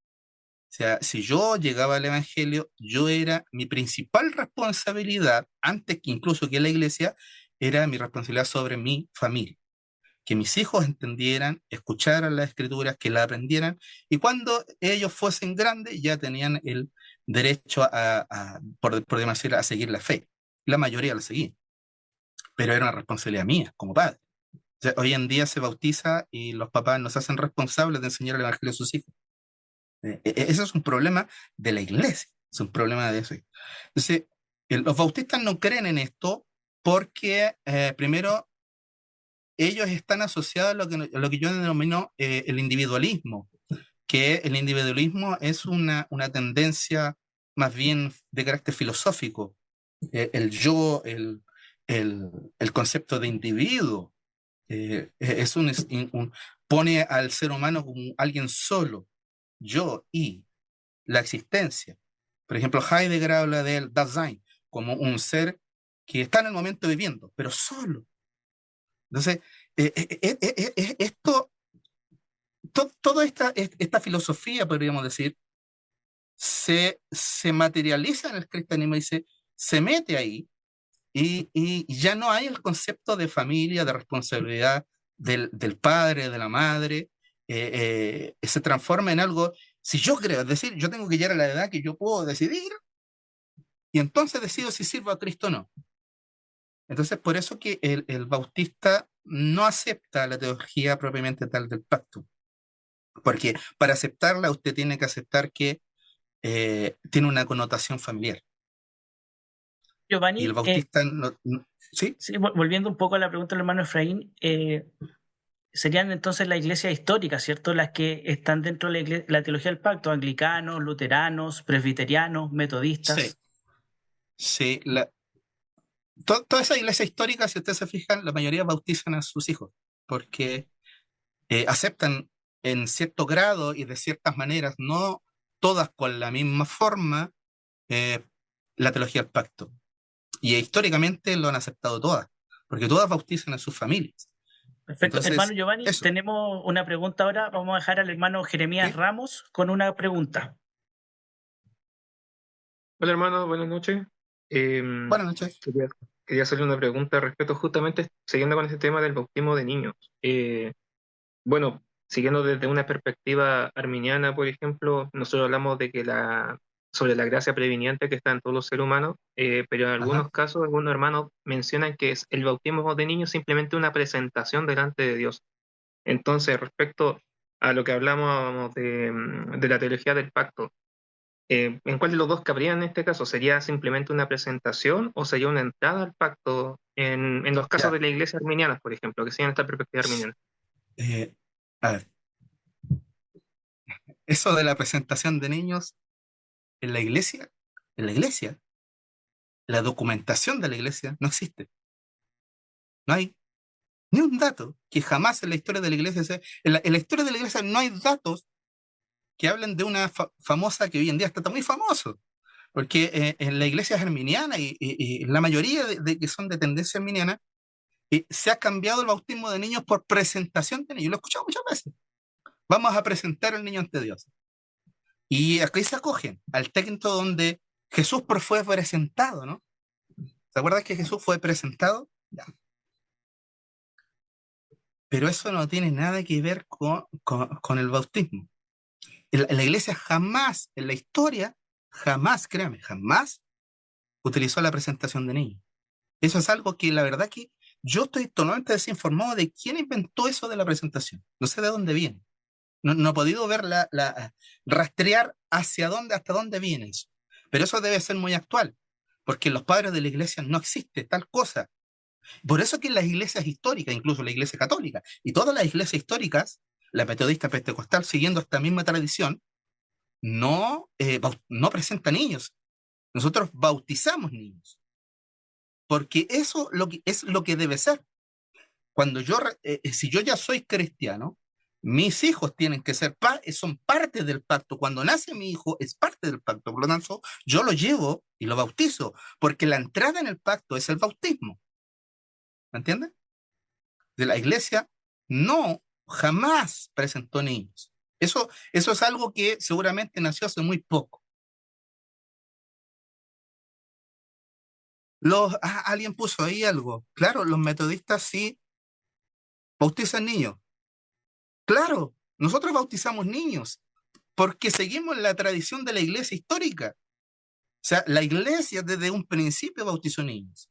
Speaker 2: O sea, si yo llegaba al Evangelio, mi principal responsabilidad, antes que incluso que la iglesia, era mi responsabilidad sobre mi familia. Que mis hijos entendieran, escucharan las escrituras, que la aprendieran, y cuando ellos fuesen grandes ya tenían el derecho por decirlo, a seguir la fe. La mayoría la seguía, pero era una responsabilidad mía como padre. O sea, hoy en día se bautiza y los papás nos hacen responsables de enseñar el Evangelio a sus hijos. Eso es un problema de la iglesia, es un problema de eso. Entonces, los bautistas no creen en esto porque, primero, ellos están asociados a lo que yo denomino el individualismo, que el individualismo es una tendencia más bien de carácter filosófico. El yo, el concepto de individuo, es pone al ser humano como alguien solo, yo y la existencia. Por ejemplo, Heidegger habla del Dasein como un ser que está en el momento viviendo, pero solo. Entonces, esto, toda esta filosofía, podríamos decir, se materializa en el cristianismo y se mete ahí, y ya no hay el concepto de familia, de responsabilidad del padre, de la madre, se transforma en algo, si yo creo, es decir, yo tengo que llegar a la edad que yo puedo decidir, y entonces decido si sirvo a Cristo o no. Entonces, por eso que el bautista no acepta la teología propiamente tal del pacto, porque para aceptarla usted tiene que aceptar que tiene una connotación familiar. Y el
Speaker 1: Giovanni,
Speaker 2: bautista ¿sí?
Speaker 1: sí, volviendo un poco a la pregunta del hermano Efraín, serían entonces la iglesia histórica, ¿cierto? Las que están dentro de la teología del pacto, anglicanos, luteranos, presbiterianos, metodistas.
Speaker 2: Sí, toda esa iglesia histórica, si ustedes se fijan, la mayoría bautizan a sus hijos, porque aceptan en cierto grado y de ciertas maneras, no todas con la misma forma, eh, la teología del pacto. Y históricamente lo han aceptado todas, porque todas bautizan a sus familias.
Speaker 1: Perfecto. Hermano
Speaker 2: Entonces,
Speaker 1: Giovanni,
Speaker 2: eso.
Speaker 1: tenemos una pregunta ahora. Vamos a dejar al hermano Jeremías
Speaker 2: ¿Sí?
Speaker 1: Ramos con una pregunta.
Speaker 5: Hola hermano, buenas noches.
Speaker 2: Buenas noches.
Speaker 5: Quería, quería hacerle una pregunta respecto justamente, siguiendo con ese tema del bautismo de niños. Bueno, siguiendo desde una perspectiva arminiana, por ejemplo, nosotros hablamos de que sobre la gracia previniente que está en todos los seres humanos, pero en
Speaker 2: Ajá.
Speaker 5: algunos casos, algunos hermanos mencionan que el bautismo de niños simplemente una presentación delante de Dios. Entonces, respecto a lo que hablamos de la teología del pacto, ¿en cuál de los dos cabría en este caso? ¿Sería simplemente una presentación o sería una entrada al pacto en los casos
Speaker 2: Ya.
Speaker 5: de la iglesia arminiana, por ejemplo, que siguen esta perspectiva arminiana?
Speaker 2: Eh, a ver, eso de la presentación de niños en la iglesia, la documentación de la iglesia no existe. No hay ni un dato que jamás en la historia de la iglesia en la historia de la iglesia no hay datos que hablen de una famosa que hoy en día está muy famoso, porque en la iglesia arminiana y la mayoría de que son de tendencia arminiana, se ha cambiado el bautismo de niños por presentación de niños. Lo he escuchado muchas veces. Vamos a presentar al niño ante Dios. Y aquí se acogen al texto donde Jesús fue presentado, ¿no? ¿Te acuerdas que Jesús fue presentado? Ya. Pero eso no tiene nada que ver con el bautismo. La iglesia jamás, en la historia, jamás, créame, jamás utilizó la presentación de niños. Eso es algo que la verdad que yo estoy totalmente desinformado de quién inventó eso de la presentación. No sé de dónde viene. No he podido ver rastrear hacia dónde, hasta dónde viene eso. Pero eso debe ser muy actual, porque en los padres de la iglesia no existe tal cosa. Por eso que en las iglesias históricas, incluso la iglesia católica y todas las iglesias históricas, la metodista pentecostal, siguiendo esta misma tradición, no presenta niños. Nosotros bautizamos niños, porque eso es lo que debe ser. Si yo ya soy cristiano, mis hijos tienen que son parte del pacto. Cuando nace mi hijo, es parte del pacto. Por lo tanto, yo lo llevo y lo bautizo, porque la entrada en el pacto es el bautismo. ¿Me entiendes? De la iglesia jamás presentó niños. Eso es algo que seguramente nació hace muy poco. Alguien puso ahí algo. Claro, los metodistas sí bautizan niños. Claro, nosotros bautizamos niños porque seguimos la tradición de la iglesia histórica. O sea, la iglesia desde un principio bautizó niños.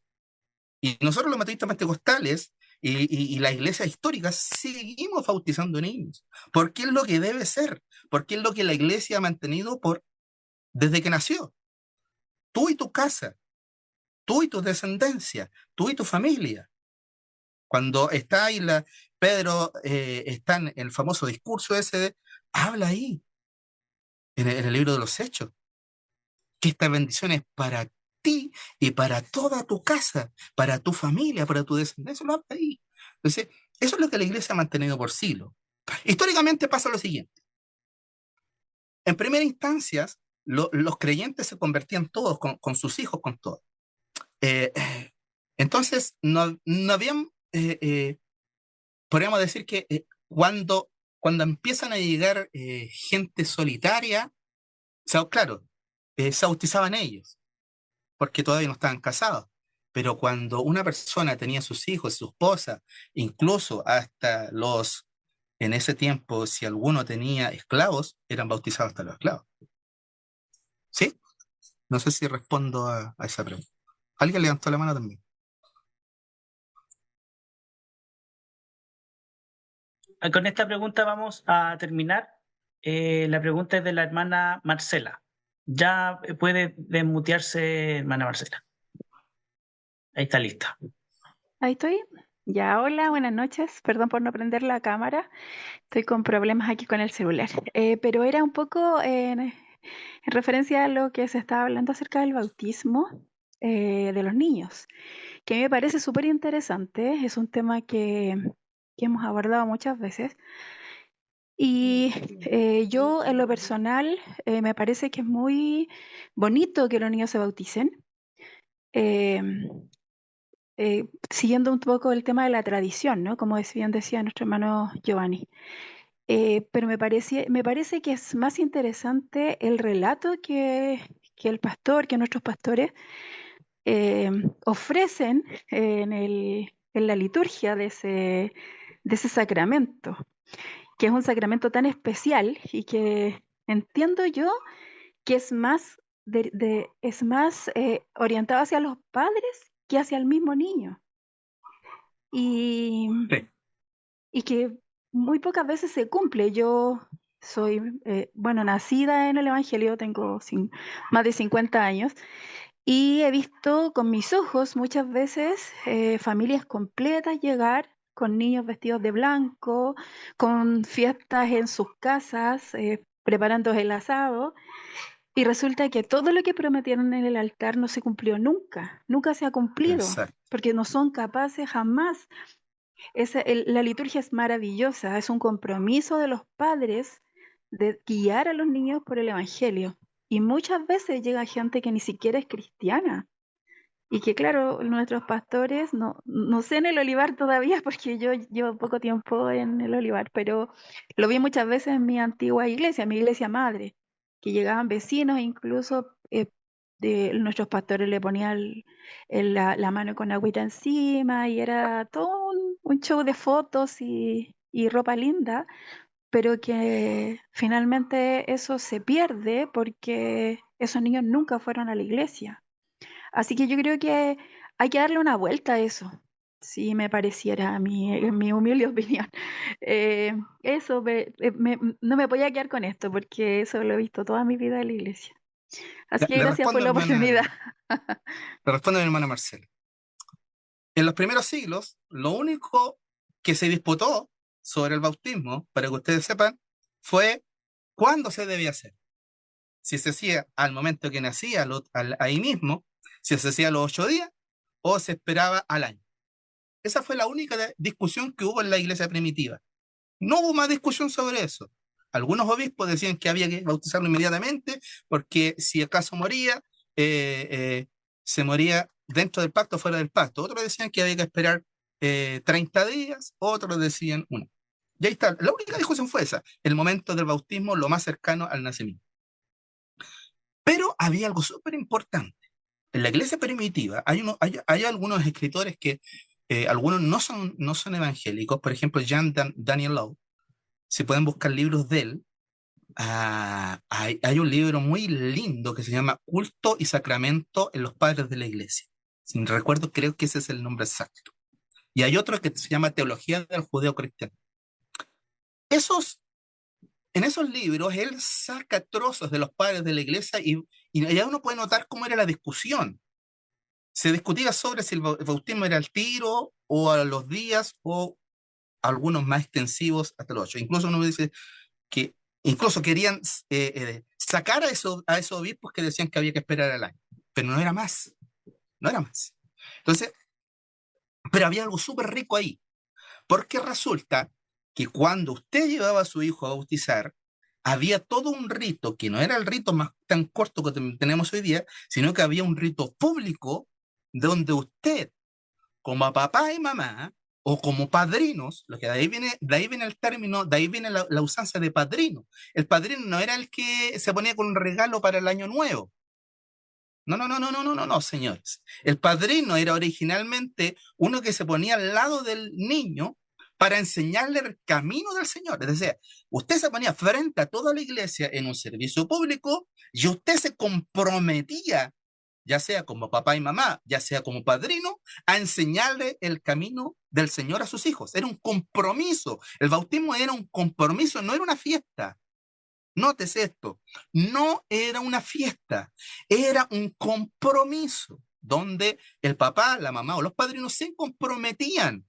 Speaker 2: Y nosotros los metodistas pentecostales y las iglesias históricas seguimos bautizando niños. Porque es lo que debe ser. Porque es lo que la iglesia ha mantenido desde que nació. Tú y tu casa, tú y tu descendencia, tú y tu familia. Cuando está ahí Pedro, está en el famoso discurso ese, habla ahí, en el libro de los Hechos, que esta bendición es para ti y para toda tu casa, para tu familia, para tu descendencia. Lo habla ahí. Entonces, eso es lo que la iglesia ha mantenido por siglos. Históricamente pasa lo siguiente. En primera instancia, los creyentes se convertían todos con sus hijos, con todo. Eh, entonces, no habían, podríamos decir que cuando empiezan a llegar gente solitaria, o sea, claro, se bautizaban ellos, porque todavía no estaban casados. Pero cuando una persona tenía sus hijos, su esposa, incluso en ese tiempo, si alguno tenía esclavos, eran bautizados hasta los esclavos. ¿Sí? No sé si respondo a esa pregunta. Alguien levantó la mano también.
Speaker 1: Con esta pregunta vamos a terminar. La pregunta es de la hermana Marcela. Ya puede desmutearse, hermana Marcela. Ahí está lista.
Speaker 6: Ahí estoy. Ya, hola, buenas noches. Perdón por no prender la cámara. Estoy con problemas aquí con el celular. Pero era un poco en referencia a lo que se estaba hablando acerca del bautismo de los niños, que a mí me parece súper interesante. Es un tema que hemos abordado muchas veces. Y yo, en lo personal, me parece que es muy bonito que los niños se bauticen. Siguiendo un poco el tema de la tradición, ¿no? Como bien decía nuestro hermano Giovanni. Pero me parece que es más interesante el relato que nuestros pastores ofrecen en la liturgia de ese sacramento, que es un sacramento tan especial y que entiendo yo que es más, orientado hacia los padres que hacia el mismo niño. Y,
Speaker 2: Sí.
Speaker 6: y que muy pocas veces se cumple. Yo soy, nacida en el Evangelio, tengo más de 50 años, y he visto con mis ojos muchas veces familias completas llegar con niños vestidos de blanco, con fiestas en sus casas, preparando el asado, y resulta que todo lo que prometieron en el altar no se cumplió nunca, nunca se ha cumplido,
Speaker 2: Exacto.
Speaker 6: porque no son capaces jamás. La liturgia es maravillosa, es un compromiso de los padres de guiar a los niños por el Evangelio. Y muchas veces llega gente que ni siquiera es cristiana. Y que claro, nuestros pastores, no sé en el Olivar todavía, porque yo llevo poco tiempo en el Olivar, pero lo vi muchas veces en mi antigua iglesia, mi iglesia madre, que llegaban vecinos incluso nuestros pastores le ponían la mano con agüita encima y era todo un show de fotos y ropa linda, pero que finalmente eso se pierde porque esos niños nunca fueron a la iglesia. Así que yo creo que hay que darle una vuelta a eso, si me pareciera, en mi humilde opinión. Eso, no me voy a quedar con esto porque eso lo he visto toda mi vida en la iglesia. Así que
Speaker 2: Le
Speaker 6: gracias por
Speaker 2: respondo,
Speaker 6: la oportunidad.
Speaker 2: le respondo a mi hermana Marcela. En los primeros siglos, lo único que se disputó sobre el bautismo, para que ustedes sepan, fue cuándo se debía hacer. Si se hacía al momento que nacía, ahí mismo, si se hacía a los 8 días, o se esperaba al año. Esa fue la única discusión que hubo en la iglesia primitiva. No hubo más discusión sobre eso. Algunos obispos decían que había que bautizarlo inmediatamente, porque si acaso moría, se moría dentro del pacto o fuera del pacto. Otros decían que había que esperar 30 días, otros decían uno. Y ahí está, la única discusión fue esa, el momento del bautismo lo más cercano al nacimiento. Pero había algo súper importante. En la iglesia primitiva hay algunos escritores que, algunos no son evangélicos, por ejemplo, Daniel Lowe, si pueden buscar libros de él, hay un libro muy lindo que se llama Culto y Sacramento en los Padres de la Iglesia. Si no recuerdo, creo que ese es el nombre exacto. Y hay otro que se llama Teología del Judeo Cristiano. En esos libros, él saca trozos de los padres de la iglesia y ya uno puede notar cómo era la discusión. Se discutía sobre si el bautismo era al tiro o a los días o algunos más extensivos hasta los 8. Incluso uno dice que incluso querían sacar a esos obispos que decían que había que esperar al año, pero no era más, no era más. Entonces, pero había algo súper rico ahí, porque resulta que cuando usted llevaba a su hijo a bautizar, había todo un rito que no era el rito más tan corto que tenemos hoy día, sino que había un rito público donde usted, como papá y mamá, o como padrinos, lo que de ahí viene el término, de ahí viene la usanza de padrino. El padrino no era el que se ponía con un regalo para el año nuevo. No, señores. El padrino era originalmente uno que se ponía al lado del niño para enseñarle el camino del Señor. Es decir, usted se ponía frente a toda la iglesia en un servicio público y usted se comprometía, ya sea como papá y mamá, ya sea como padrino, a enseñarle el camino del Señor a sus hijos. Era un compromiso. El bautismo era un compromiso, no era una fiesta. Nótese esto, no era una fiesta, era un compromiso donde el papá, la mamá o los padrinos se comprometían.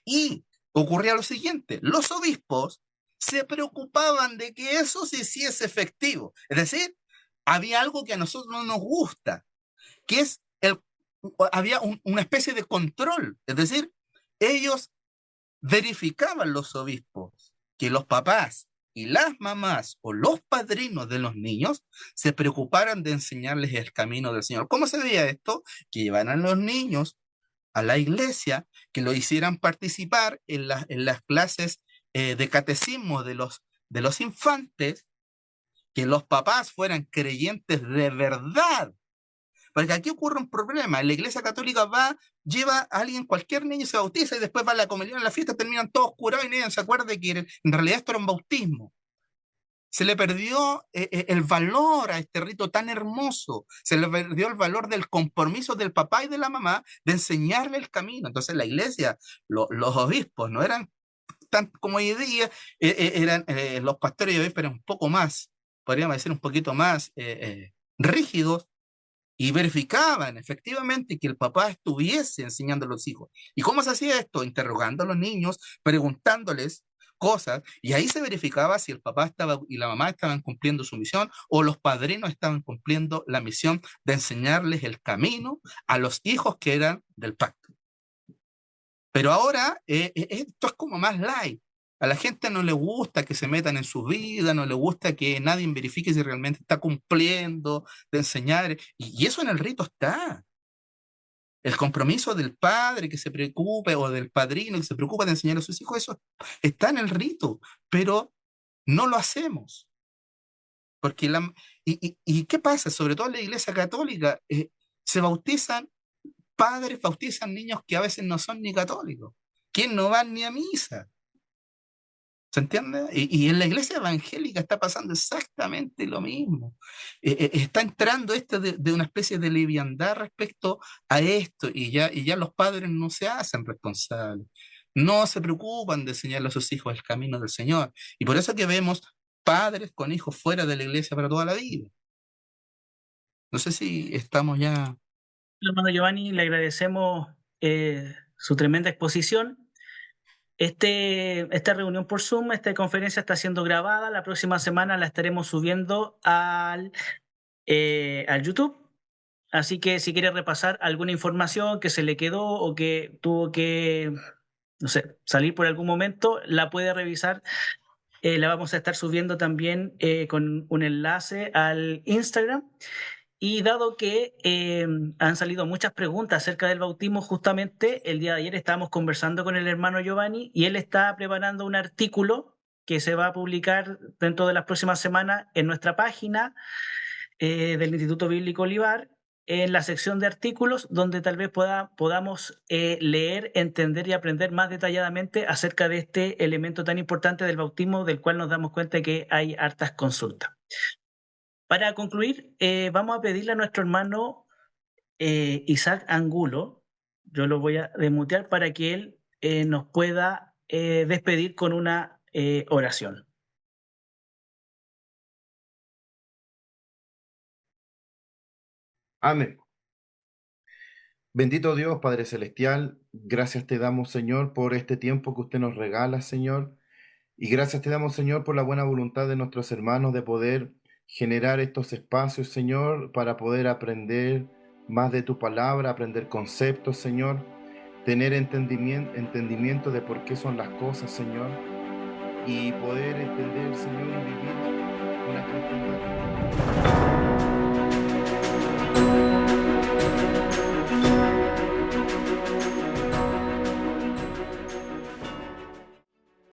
Speaker 2: Y ocurría lo siguiente, los obispos se preocupaban de que eso se hiciese efectivo. Es decir, había algo que a nosotros no nos gusta, que es había una especie de control. Es decir, ellos verificaban, los obispos, que los papás y las mamás o los padrinos de los niños se preocuparan de enseñarles el camino del Señor. ¿Cómo se veía esto? Que llevaran a los niños a la iglesia, que lo hicieran participar en las clases de catecismo de los infantes, que los papás fueran creyentes de verdad. Porque aquí ocurre un problema. La iglesia católica lleva a alguien, cualquier niño se bautiza y después va a la comunión, en la fiesta, terminan todos curados y nadie se acuerda de que en realidad esto era un bautismo. Se le perdió el valor a este rito tan hermoso, se le perdió el valor del compromiso del papá y de la mamá de enseñarle el camino. Entonces la iglesia, los obispos no eran tan como hoy día, eran los pastores y obispos eran un poco más, podríamos decir un poquito más rígidos, y verificaban efectivamente que el papá estuviese enseñando a los hijos. ¿Y cómo se hacía esto? Interrogando a los niños, preguntándoles cosas, y ahí se verificaba si el papá y la mamá estaban cumpliendo su misión o los padrinos estaban cumpliendo la misión de enseñarles el camino a los hijos que eran del pacto. Pero ahora esto es como más light. A la gente no le gusta que se metan en su vida, no le gusta que nadie verifique si realmente está cumpliendo, de enseñar. Y eso en el rito está. El compromiso del padre que se preocupe o del padrino que se preocupa de enseñar a sus hijos, eso está en el rito, pero no lo hacemos. Porque ¿y qué pasa? Sobre todo en la Iglesia Católica, se bautizan, padres bautizan niños que a veces no son ni católicos, que no van ni a misa. ¿Se entiende? Y en la iglesia evangélica está pasando exactamente lo mismo. Está entrando esto de una especie de liviandad respecto a esto, y ya los padres no se hacen responsables, no se preocupan de enseñarle a sus hijos el camino del Señor. Y por eso que vemos padres con hijos fuera de la iglesia para toda la vida. No sé si estamos ya...
Speaker 1: Hermano Giovanni, le agradecemos su tremenda exposición. Esta reunión por Zoom, esta conferencia está siendo grabada. La próxima semana la estaremos subiendo al YouTube. Así que si quiere repasar alguna información que se le quedó o que tuvo que, no sé, salir por algún momento, la puede revisar. La vamos a estar subiendo también con un enlace al Instagram. Y dado que han salido muchas preguntas acerca del bautismo, justamente el día de ayer estábamos conversando con el hermano Giovanni y él está preparando un artículo que se va a publicar dentro de las próximas semanas en nuestra página del Instituto Bíblico Olivar, en la sección de artículos, donde tal vez podamos leer, entender y aprender más detalladamente acerca de este elemento tan importante del bautismo, del cual nos damos cuenta que hay hartas consultas. Para concluir, vamos a pedirle a nuestro hermano Isaac Angulo, yo lo voy a desmutear para que él nos pueda despedir con una oración.
Speaker 3: Amén. Bendito Dios, Padre Celestial, gracias te damos, Señor, por este tiempo que usted nos regala, Señor. Y gracias te damos, Señor, por la buena voluntad de nuestros hermanos de poder generar estos espacios, Señor, para poder aprender más de tu palabra, aprender conceptos, Señor, tener entendimiento de por qué son las cosas, Señor, y poder entender, Señor, y vivir una cristiandad.